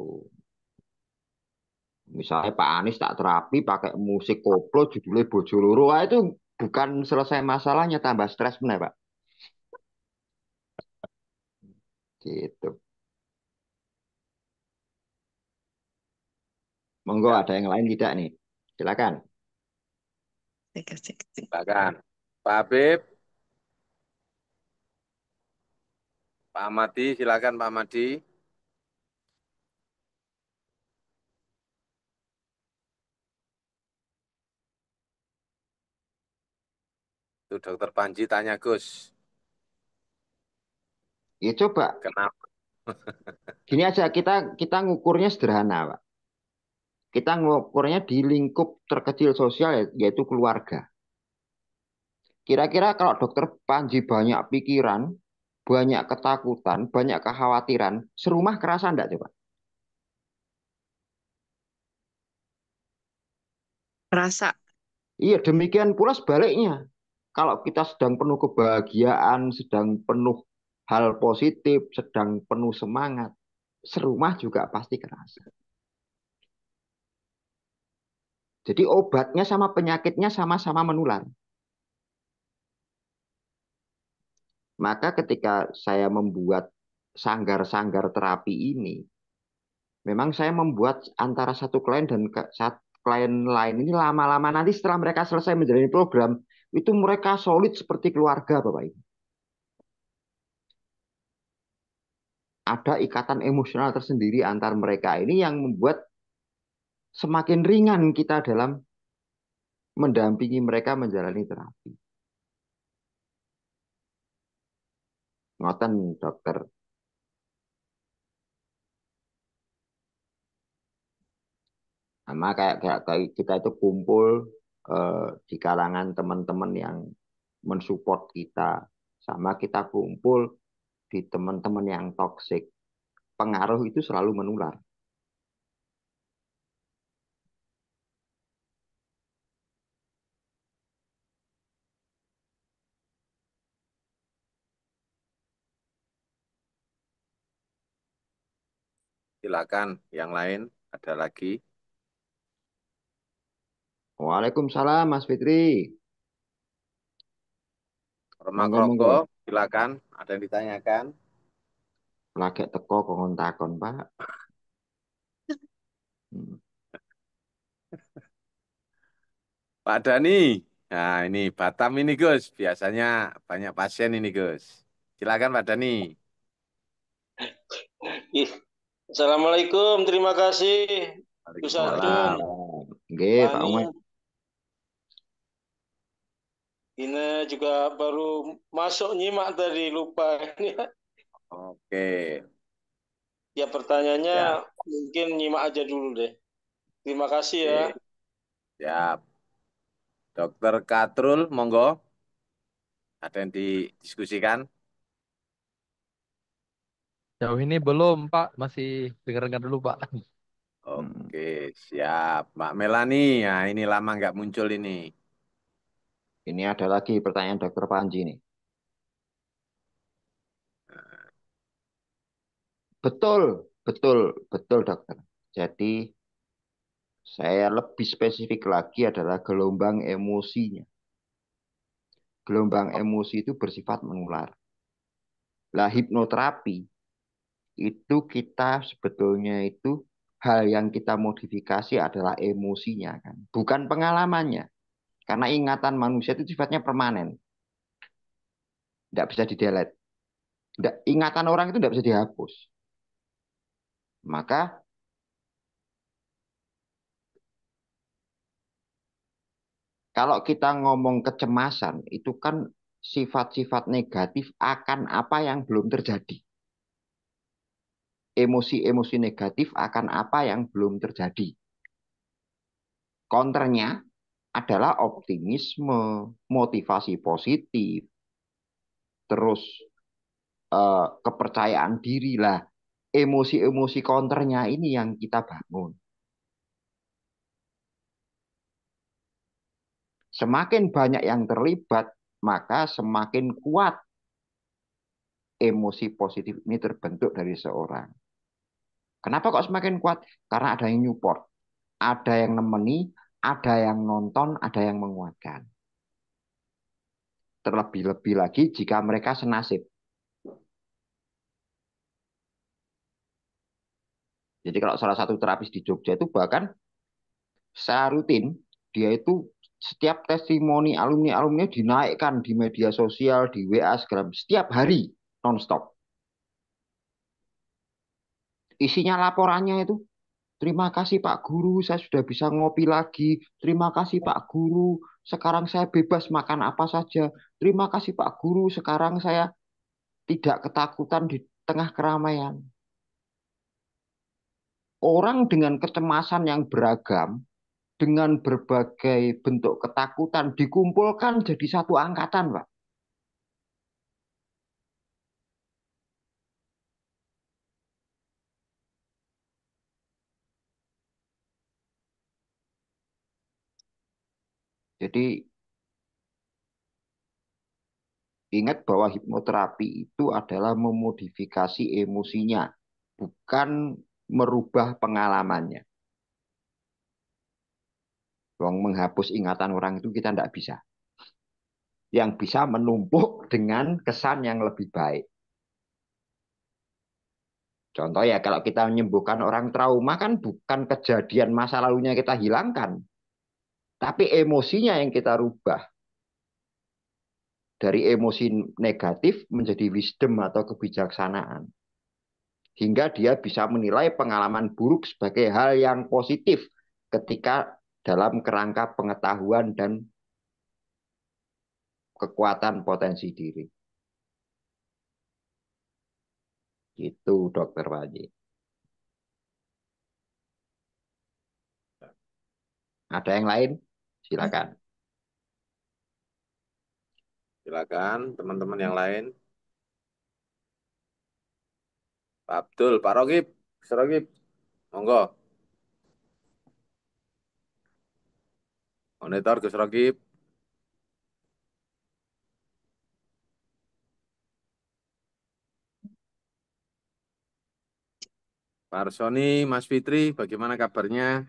Misalnya Pak Anies tak terapi pakai musik koplo judulnya Bojo Loro, wah itu bukan selesai masalahnya, tambah stres bener Pak. Gitu. Monggo Ya, ada yang lain tidak nih? Silakan. Cek, cek, cek. silakan. Pak Habib, Pak Amadi, silakan Pak Amadi. Itu Dokter Panji tanya Gus, Ya coba kenapa? gini aja kita kita ngukurnya sederhana Pak. Kita ngukurnya di lingkup terkecil sosial yaitu keluarga. Kira-kira kalau dokter Panji banyak pikiran, banyak ketakutan, banyak kekhawatiran, serumah kerasa enggak coba? Rasa. Iya, demikian pula sebaliknya. Kalau kita sedang penuh kebahagiaan, sedang penuh hal positif, sedang penuh semangat, serumah juga pasti kerasa. Jadi obatnya sama penyakitnya sama-sama menular. Maka ketika saya membuat sanggar-sanggar terapi ini, memang saya membuat antara satu klien dan klien lain ini lama-lama nanti setelah mereka selesai menjalani program, itu mereka solid seperti keluarga, Bapak Ibu. Ada ikatan emosional tersendiri antar mereka ini yang membuat semakin ringan kita dalam mendampingi mereka menjalani terapi. Ngoten, dokter. Sama kayak kita itu kumpul di kalangan teman-teman yang mensupport kita. Sama kita kumpul di teman-teman yang toksik. Pengaruh itu selalu menular. Silakan, yang lain ada lagi. Waalaikumsalam, Mas Fitri. Remak Monggo, monggo. Rokok, silakan. Ada yang ditanyakan. Lagi teko kok takon, Pak. Hmm. Pak Dani, nah ini Batam ini Gus, biasanya banyak pasien ini Gus. Silakan Pak Dani. Ih, Assalamualaikum, terima kasih Gus Agung, Waalaikumsalam. Nggih, Pak Pak Ani. Umas. Ini juga baru masuk nyimak tadi, lupa. Oke, Ya pertanyaannya ya, mungkin nyimak aja dulu deh. Terima kasih ya. oke, siap. Dokter Katrul, monggo. Ada yang didiskusikan? Jauh ini belum, Pak. Masih dengar-dengar dulu, Pak. Hmm. Oke, siap. Mbak Melani, ya ini lama nggak muncul ini. Ini ada lagi pertanyaan Dokter Panji nih. Betul, betul, betul, dokter. Jadi saya lebih spesifik lagi adalah gelombang emosinya. gelombang emosi itu bersifat menular. Lah hipnoterapi itu kita sebetulnya itu hal yang kita modifikasi adalah emosinya kan, bukan pengalamannya. Karena ingatan manusia itu sifatnya permanen, tidak bisa di-delete. Ingatan orang itu tidak bisa dihapus. Maka kalau kita ngomong kecemasan, itu kan sifat-sifat negatif akan apa yang belum terjadi. Emosi-emosi negatif akan apa yang belum terjadi. Counternya adalah optimisme, motivasi positif, terus kepercayaan diri lah. Emosi-emosi counternya ini yang kita bangun. Semakin banyak yang terlibat, maka semakin kuat emosi positif ini terbentuk dari seorang. Kenapa kok semakin kuat? Karena ada yang support, ada yang nemeni, ada yang nonton, ada yang menguatkan. Terlebih-lebih lagi jika mereka senasib. Jadi kalau salah satu terapis di Jogja itu bahkan saya rutin, dia itu setiap testimoni alumni-alumni dinaikkan di media sosial, di WA, segala setiap hari nonstop. Isinya laporannya itu, terima kasih Pak Guru, saya sudah bisa ngopi lagi. Terima kasih Pak Guru, sekarang saya bebas makan apa saja. Terima kasih Pak Guru, sekarang saya tidak ketakutan di tengah keramaian. Orang dengan kecemasan yang beragam, dengan berbagai bentuk ketakutan, dikumpulkan jadi satu angkatan, Pak. Jadi ingat bahwa hipnoterapi itu adalah memodifikasi emosinya, bukan merubah pengalamannya. Wong menghapus ingatan orang itu kita tidak bisa. Yang bisa menumpuk dengan kesan yang lebih baik. Contoh ya, kalau kita menyembuhkan orang trauma kan bukan kejadian masa lalunya kita hilangkan, tapi emosinya yang kita rubah. Dari emosi negatif menjadi wisdom atau kebijaksanaan. Hingga dia bisa menilai pengalaman buruk sebagai hal yang positif ketika dalam kerangka pengetahuan dan kekuatan potensi diri. Itu Dokter Panji. Ada yang lain? Silakan. Silakan teman-teman yang lain. Pak Abdul, Pak Rogib, Mas Rogib, monggo. Monitor Gus Rogib. Pak Arsoni, Mas Fitri, bagaimana kabarnya?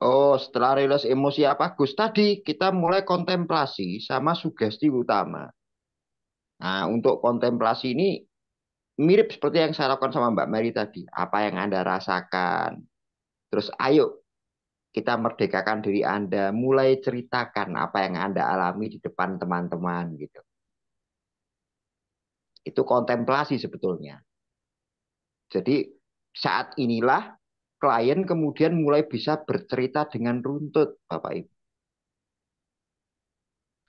Oh, setelah rilis emosi apa Gus? Tadi kita mulai kontemplasi sama sugesti utama. Nah, untuk kontemplasi ini mirip seperti yang saya lakukan sama Mbak Mary tadi. Apa yang Anda rasakan? Terus ayo kita merdekakan diri Anda. Mulai ceritakan apa yang Anda alami di depan teman-teman gitu. Itu kontemplasi sebetulnya. Jadi saat inilah klien kemudian mulai bisa bercerita dengan runtut, Bapak Ibu.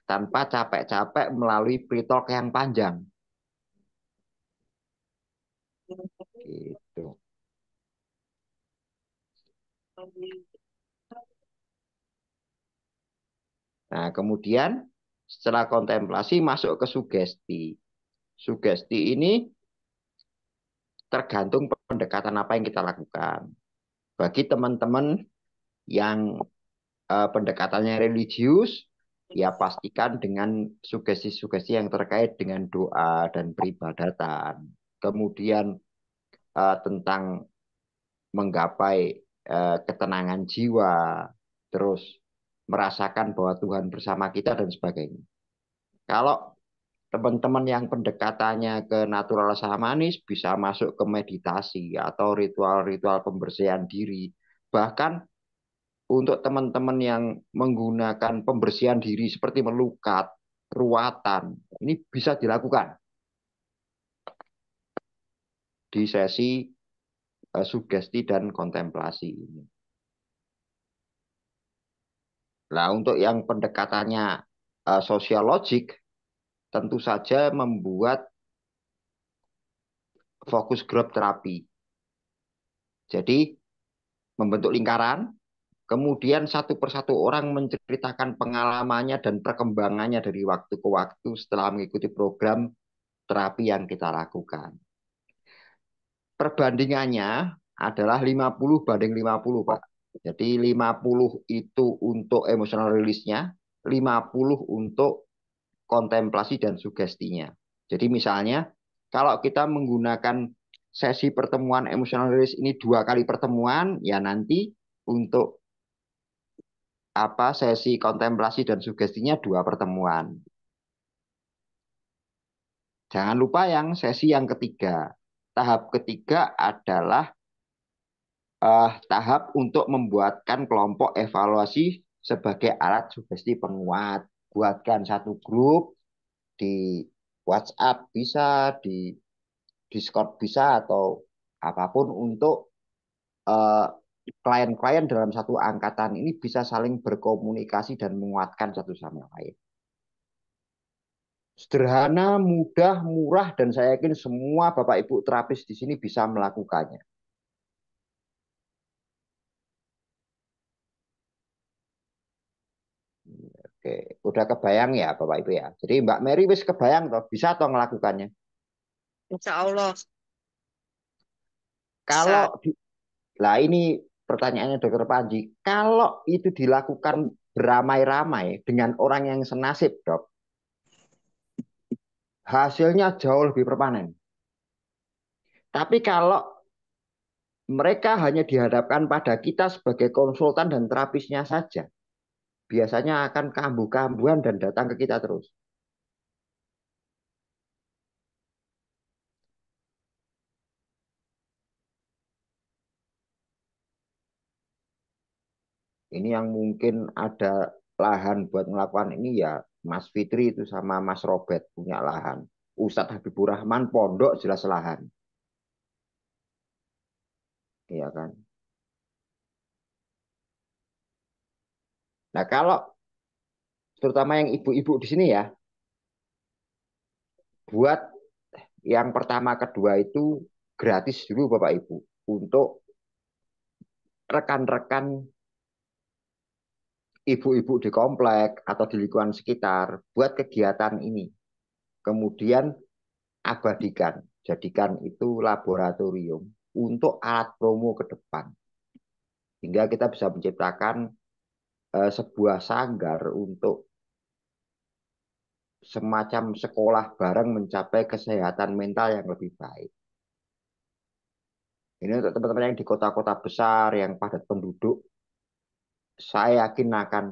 Tanpa capek-capek melalui pre-talk yang panjang. Gitu. Nah, kemudian setelah kontemplasi masuk ke sugesti. Sugesti ini tergantung pendekatan apa yang kita lakukan. Bagi teman-teman yang pendekatannya religius, ya pastikan dengan sugesti-sugesti yang terkait dengan doa dan peribadatan. Kemudian tentang menggapai ketenangan jiwa, terus merasakan bahwa Tuhan bersama kita dan sebagainya. Kalau teman-teman yang pendekatannya ke natural shamanis bisa masuk ke meditasi atau ritual-ritual pembersihan diri. Bahkan untuk teman-teman yang menggunakan pembersihan diri seperti melukat, ruatan, ini bisa dilakukan di sesi sugesti dan kontemplasi ini. Nah, untuk yang pendekatannya sosiologik, tentu saja membuat fokus group terapi. Jadi, membentuk lingkaran, kemudian satu persatu orang menceritakan pengalamannya dan perkembangannya dari waktu ke waktu setelah mengikuti program terapi yang kita lakukan. Perbandingannya adalah 50 banding 50, Pak. Jadi 50 itu untuk emotional release-nya, 50 untuk kontemplasi dan sugestinya. Jadi misalnya kalau kita menggunakan sesi pertemuan emotional release ini 2 kali pertemuan, ya nanti untuk sesi kontemplasi dan sugestinya 2 pertemuan. Jangan lupa yang sesi yang ketiga. Tahap ketiga adalah tahap untuk membuatkan kelompok evaluasi sebagai alat sugesti penguat. Buatkan satu grup di WhatsApp bisa, di Discord bisa, atau apapun untuk eh, klien-klien dalam satu angkatan ini bisa saling berkomunikasi dan menguatkan satu sama lain. Sederhana, mudah, murah, dan saya yakin semua Bapak Ibu terapis di sini bisa melakukannya. Oke, udah kebayang ya Bapak Ibu ya. Jadi Mbak Mary wis kebayang toh, bisa toh melakukannya. Insya Allah Kalau bisa. Lah ini pertanyaannya Dokter Panji, kalau itu dilakukan beramai-ramai dengan orang yang senasib, Dok, hasilnya jauh lebih permanen. Tapi kalau mereka hanya dihadapkan pada kita sebagai konsultan dan terapisnya saja, biasanya akan kambuh-kambuhan dan datang ke kita terus. Ini yang mungkin ada lahan buat melakukan ini ya Mas Fitri itu sama Mas Robert punya lahan. Ustadz Habibur Rahman pondok jelas lahan. Iya kan? Nah kalau terutama yang ibu-ibu di sini ya, buat yang pertama kedua itu gratis dulu Bapak Ibu untuk rekan-rekan ibu-ibu di komplek atau di lingkungan sekitar buat kegiatan ini. Kemudian abadikan, jadikan itu laboratorium untuk alat promo ke depan. Hingga kita bisa menciptakan sebuah sanggar untuk semacam sekolah bareng mencapai kesehatan mental yang lebih baik. Ini untuk teman-teman yang di kota-kota besar yang padat penduduk, saya yakin akan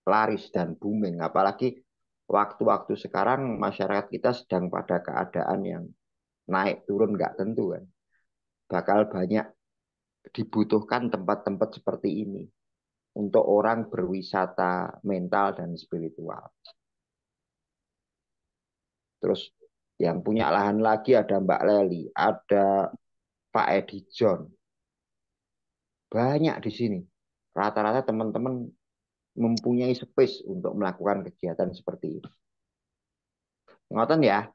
laris dan booming. Apalagi waktu-waktu sekarang masyarakat kita sedang pada keadaan yang naik turun nggak tentu kan. Bakal banyak dibutuhkan tempat-tempat seperti ini untuk orang berwisata mental dan spiritual. Terus yang punya lahan lagi ada Mbak Leli, ada Pak Edi John. Banyak di sini. Rata-rata teman-teman mempunyai space untuk melakukan kegiatan seperti ini. Ngoten ya.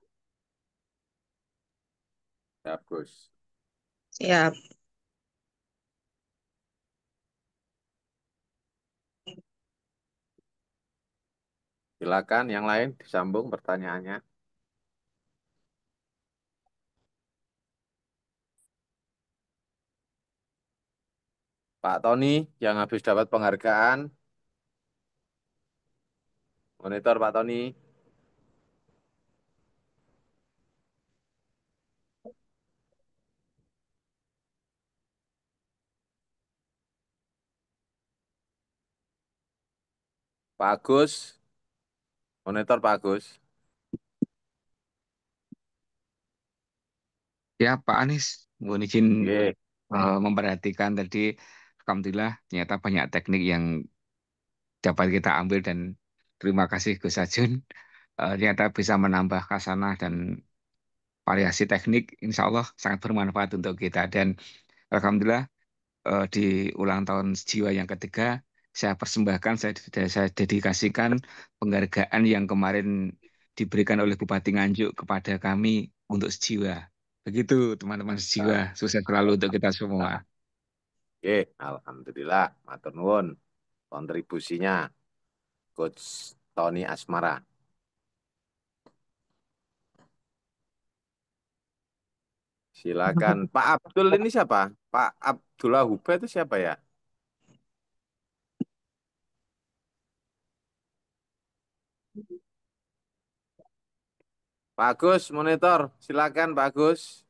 Ya, Gus. Siap. Silakan yang lain disambung pertanyaannya. Pak Tony yang habis dapat penghargaan. Monitor Pak Tony. Pak Agus. Monitor Pak Agus. Ya, Pak Anies, mohon izin Oke. memperhatikan tadi, alhamdulillah ternyata banyak teknik yang dapat kita ambil dan terima kasih Gus Ajun. Ternyata bisa menambah khasanah dan variasi teknik, insya Allah sangat bermanfaat untuk kita. Dan alhamdulillah di ulang tahun Sejiwa yang ketiga, saya persembahkan, saya dedikasikan penghargaan yang kemarin diberikan oleh Bupati Nganjuk kepada kami untuk Sejiwa. Begitu teman-teman Sejiwa, sukses selalu untuk kita semua. Oke, alhamdulillah, matur nuwun kontribusinya Coach Tony Asmara. Silakan. Pak Abdul ini siapa? Pak Abdullah Hube itu siapa ya? Pak Agus, monitor. Silakan Pak Agus.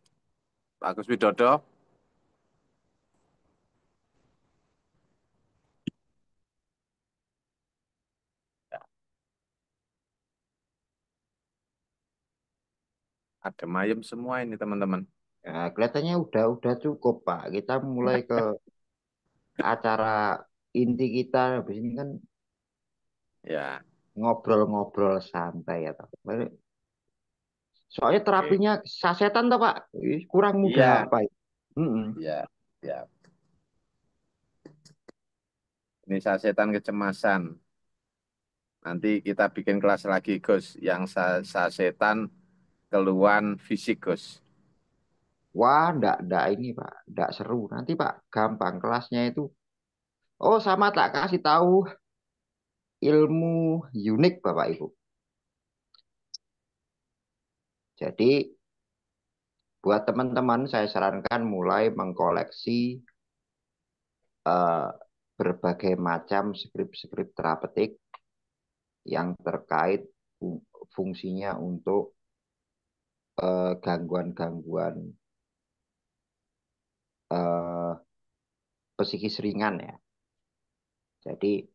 Pak Agus Widodo. Ada mayem semua ini teman-teman. Ya, kelihatannya udah cukup Pak. Kita mulai ke acara inti kita. Habis ini kan Ya, ngobrol-ngobrol santai ya Pak. Soalnya oke. terapinya sasetan toh Pak. Kurang mudah Iya, apa itu? iya, iya. Ini sasetan kecemasan. Nanti kita bikin kelas lagi, Gus. Yang sasetan keluhan fisik, Gus. Wah, ndak ini Pak, ndak seru. Nanti Pak, gampang kelasnya itu. Oh, sama tak kasih tahu ilmu unik Bapak Ibu. Jadi buat teman-teman saya sarankan mulai mengkoleksi eh, berbagai macam skrip-skrip terapeutik yang terkait fungsinya untuk gangguan-gangguan psikis ringan ya. Jadi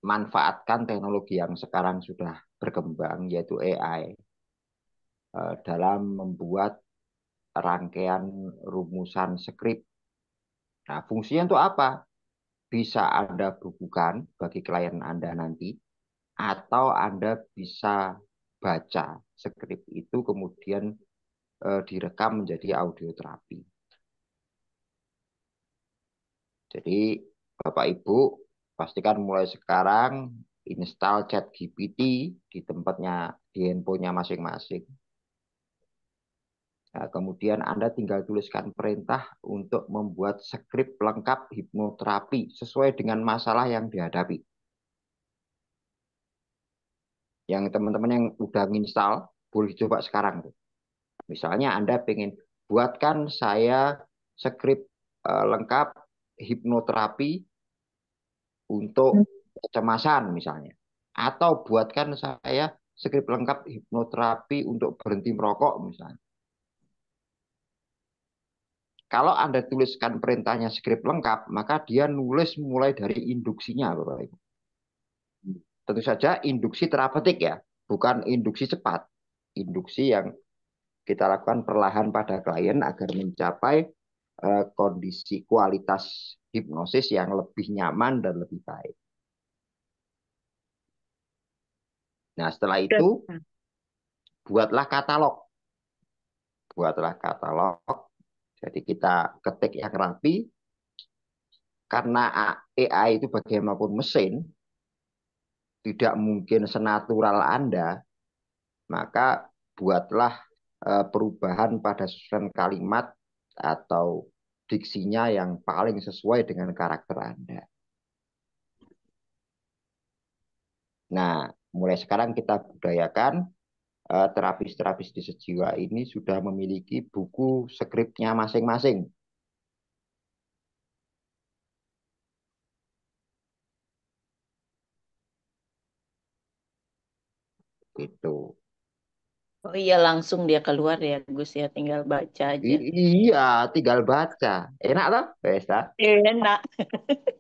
manfaatkan teknologi yang sekarang sudah berkembang yaitu AI dalam membuat rangkaian rumusan skrip. Nah, fungsinya untuk apa? Bisa Anda bukukan bagi klien Anda nanti, atau Anda bisa baca skrip itu kemudian direkam menjadi audio terapi. Jadi Bapak Ibu pastikan mulai sekarang install ChatGPT di tempatnya di handphonenya masing-masing. Nah, kemudian Anda tinggal tuliskan perintah untuk membuat skrip lengkap hipnoterapi sesuai dengan masalah yang dihadapi. Yang teman-teman yang udah nginstal boleh coba sekarang. Misalnya Anda pengen buatkan saya skrip lengkap hipnoterapi untuk kecemasan misalnya. Atau buatkan saya skrip lengkap hipnoterapi untuk berhenti merokok misalnya. Kalau Anda tuliskan perintahnya skrip lengkap, maka dia nulis mulai dari induksinya, Bapak Ibu. Tentu saja induksi terapeutik ya, bukan induksi cepat. Induksi yang kita lakukan perlahan pada klien agar mencapai kondisi kualitas hipnosis yang lebih nyaman dan lebih baik. Nah, setelah itu buatlah katalog. Buatlah katalog. Jadi kita ketik yang rapi. Karena AI itu bagaimanapun mesin, tidak mungkin senatural Anda, maka buatlah perubahan pada susunan kalimat atau diksinya yang paling sesuai dengan karakter Anda. Nah, mulai sekarang kita budayakan terapis-terapis di Sejiwa ini sudah memiliki buku skripnya masing-masing. Gitu. Oh iya, langsung dia keluar ya, Gus ya, tinggal baca aja. Iya, tinggal baca. Enak toh, Besta? Enak.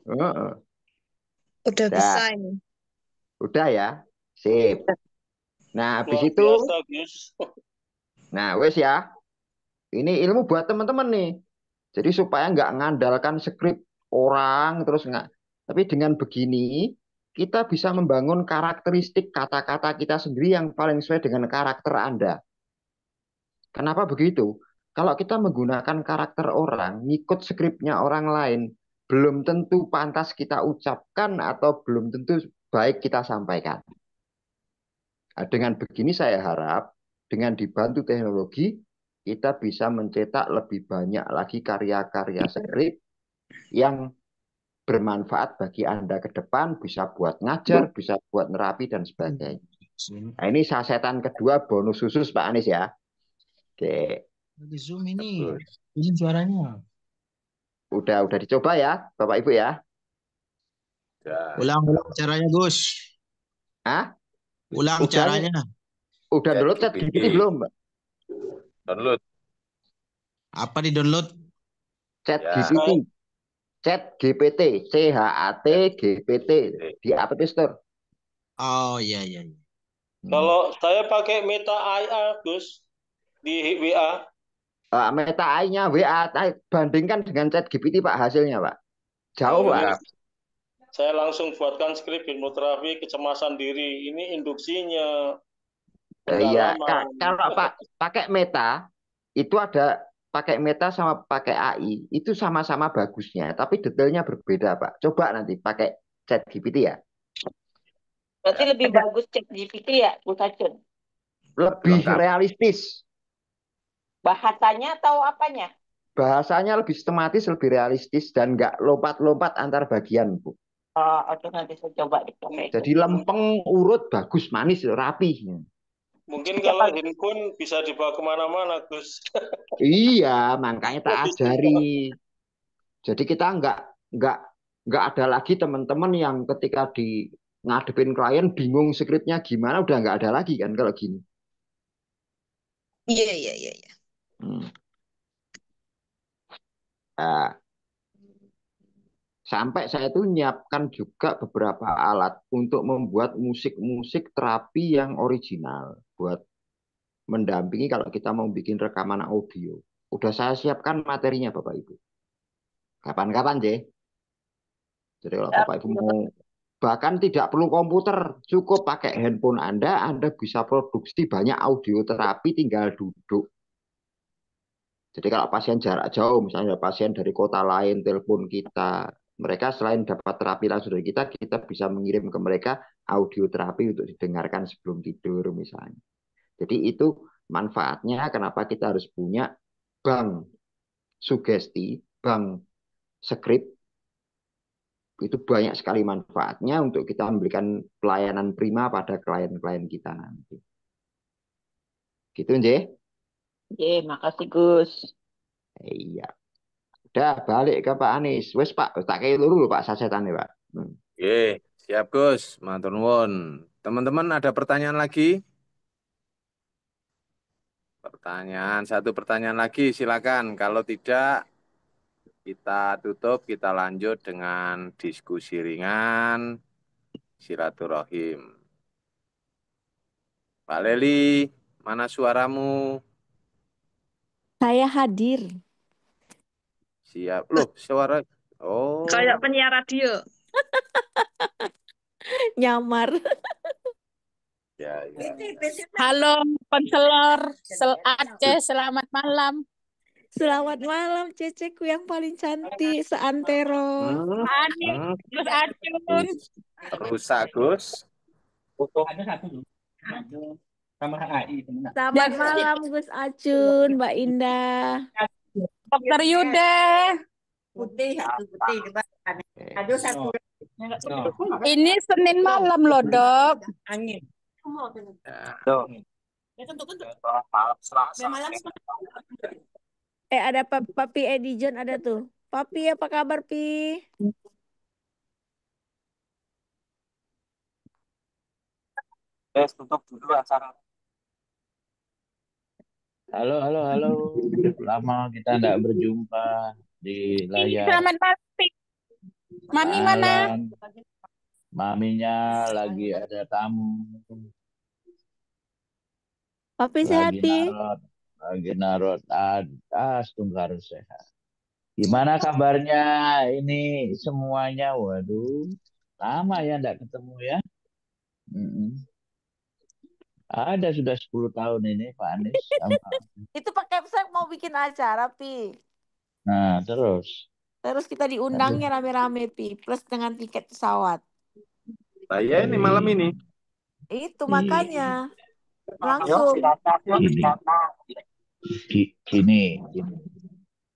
Heeh. Udah Dah. bisa ini. Udah ya? Sip. Nah, habis Luar itu, biasa, Gus. nah wes ya. Ini ilmu buat teman-teman nih. Jadi supaya nggak ngandalkan skrip orang terus nggak. Tapi dengan begini kita bisa membangun karakteristik kata-kata kita sendiri yang paling sesuai dengan karakter Anda. Kenapa begitu? Kalau kita menggunakan karakter orang, ngikut skripnya orang lain, belum tentu pantas kita ucapkan atau belum tentu baik kita sampaikan. Nah, dengan begini saya harap dengan dibantu teknologi kita bisa mencetak lebih banyak lagi karya-karya skrip yang bermanfaat bagi Anda ke depan, bisa buat ngajar, bisa buat nerapi dan sebagainya. Nah, ini sasetan kedua bonus khusus Pak Anies ya. Oke, Di Zoom ini. Bagus. Izin suaranya. udah dicoba ya, Bapak Ibu ya. Ya. Ulang caranya, Gus. Hah? Ulang Udah, caranya. udah download ChatGPT. ChatGPT belum, Mbak? Download. Apa di-download? Ya. ChatGPT, ChatGPT, ChatGPT di App Store. Oh, iya, iya. Kalau saya pakai Meta AI, Gus, di WA. Meta AI-nya WA, bandingkan dengan ChatGPT Pak hasilnya Pak. Jauh Ini Pak. saya langsung buatkan skrip hipnoterapi kecemasan diri. Ini induksinya, Iya, pendalaman. kalau Pak pakai Meta itu ada pakai Meta sama pakai AI itu sama-sama bagusnya, tapi detailnya berbeda Pak. Coba nanti pakai ChatGPT ya. Berarti lebih bagus ChatGPT ya, Bu Sacun? Lebih Lengkap. realistis. Bahasanya atau apanya? Bahasanya lebih sistematis, lebih realistis dan nggak lompat-lompat antar bagian, Bu. Oh, oke, nanti saya coba deh pakai itu. Jadi lempeng, urut, bagus, manis, rapi. Mungkin kalau handphone bisa dibawa kemana-mana, Gus. Iya, makanya tak ajari. Jadi kita nggak ada lagi teman-teman yang ketika di ngadepin klien bingung skripnya gimana, udah nggak ada lagi kan kalau gini. Iya, iya, iya, iya. Nah, sampai saya tuh nyiapkan juga beberapa alat untuk membuat musik-musik terapi yang original buat mendampingi kalau kita mau bikin rekaman audio. Udah saya siapkan materinya Bapak Ibu. Kapan-kapan deh. Jadi kalau Bapak Ibu mau bahkan tidak perlu komputer, cukup pakai handphone Anda bisa produksi banyak audio terapi tinggal duduk. Jadi kalau pasien jarak jauh, misalnya pasien dari kota lain telepon kita, mereka selain dapat terapi langsung dari kita bisa mengirim ke mereka audio terapi untuk didengarkan sebelum tidur misalnya. Jadi itu manfaatnya kenapa kita harus punya bank sugesti, bank skrip, itu banyak sekali manfaatnya untuk kita memberikan pelayanan prima pada klien-klien kita nanti. Gitu, Nje? Makasih Gus. Iya. Udah balik ke Pak Anies. Wes Pak, tak kayak luru Pak sasetan Pak. Oke, siap Gus, matur nuwun. Teman-teman ada pertanyaan lagi? Satu pertanyaan lagi silakan. Kalau tidak kita tutup, kita lanjut dengan diskusi ringan silaturahim. Pak Leli, mana suaramu? Saya hadir. Siap. Loh, suara. Oh. Kayak penyiar radio. Nyamar. Ya, ya. Halo, konselor Aceh, selamat malam. Selamat malam, Ceceku yang paling cantik seantero. Ani, Gus Acun. Rusak, Gus. Selamat malam, Gus Acun, Mbak Indah. Dokter Yude. Putih, putih. Aduh, satu. Ini Senin malam loh, Dok. Angin. Ada Papi Eddie John ada tuh. Papi, apa kabar, Pi? Tutup dulu acara. Halo. Lama kita tidak berjumpa di layar. Selamat malam, Pi. Mami mana? Maminya lagi ada tamu, Papi sehat, lagi Pi? narot. Setunggal harus sehat. Gimana kabarnya ini semuanya? Waduh, lama ya enggak ketemu ya. Mm-mm. Ada sudah 10 tahun ini Pak Anies sama. Itu Pak Kepsek mau bikin acara, Pi. Nah, terus. Terus kita Aduh. diundangnya rame-rame, Pi. Plus dengan tiket pesawat. Saya ini malam ini. Itu Iya. makanya. Langsung. Gini.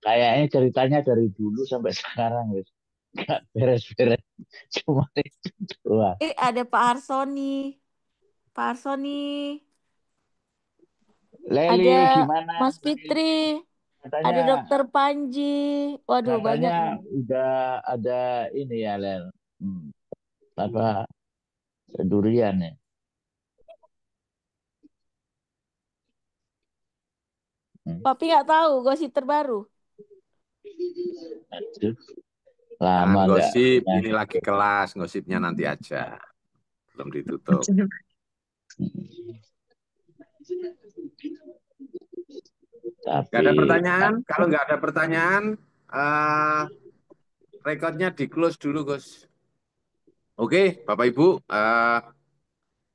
Kayaknya ceritanya dari dulu sampai sekarang wis nggak beres-beres. Cuma itu doang. Ada Pak Arsoni. Pak Arsoni. Leli Ada gimana? Mas Fitri. Ada Dokter Panji. Waduh, banyak. Katanya udah ada ini ya, Lel. Apa? Durian ya. Papi nggak tahu gosip terbaru. Aduh. Jangan Lama nggak. gosip, ini lagi kelas, gosipnya nanti aja. Belum ditutup. Nggak ada pertanyaan? Kalau nggak ada pertanyaan, rekodnya di-close dulu, Gus. Oke, Bapak Ibu,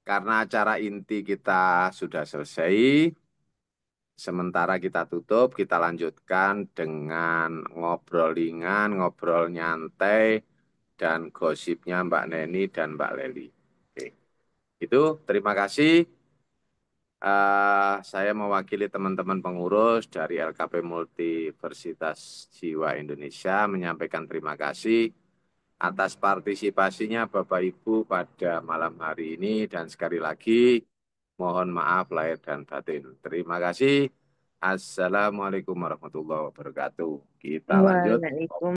karena acara inti kita sudah selesai, sementara kita tutup, kita lanjutkan dengan ngobrol ringan, ngobrol nyantai, dan gosipnya Mbak Neni dan Mbak Leli. Oke. Itu, terima kasih. Saya mewakili teman-teman pengurus dari LKP Multiversitas Jiwa Indonesia menyampaikan terima kasih atas partisipasinya Bapak Ibu pada malam hari ini dan sekali lagi mohon maaf lahir dan batin. Terima kasih. Assalamualaikum warahmatullahi wabarakatuh. Kita lanjut. Waalaikumsalam.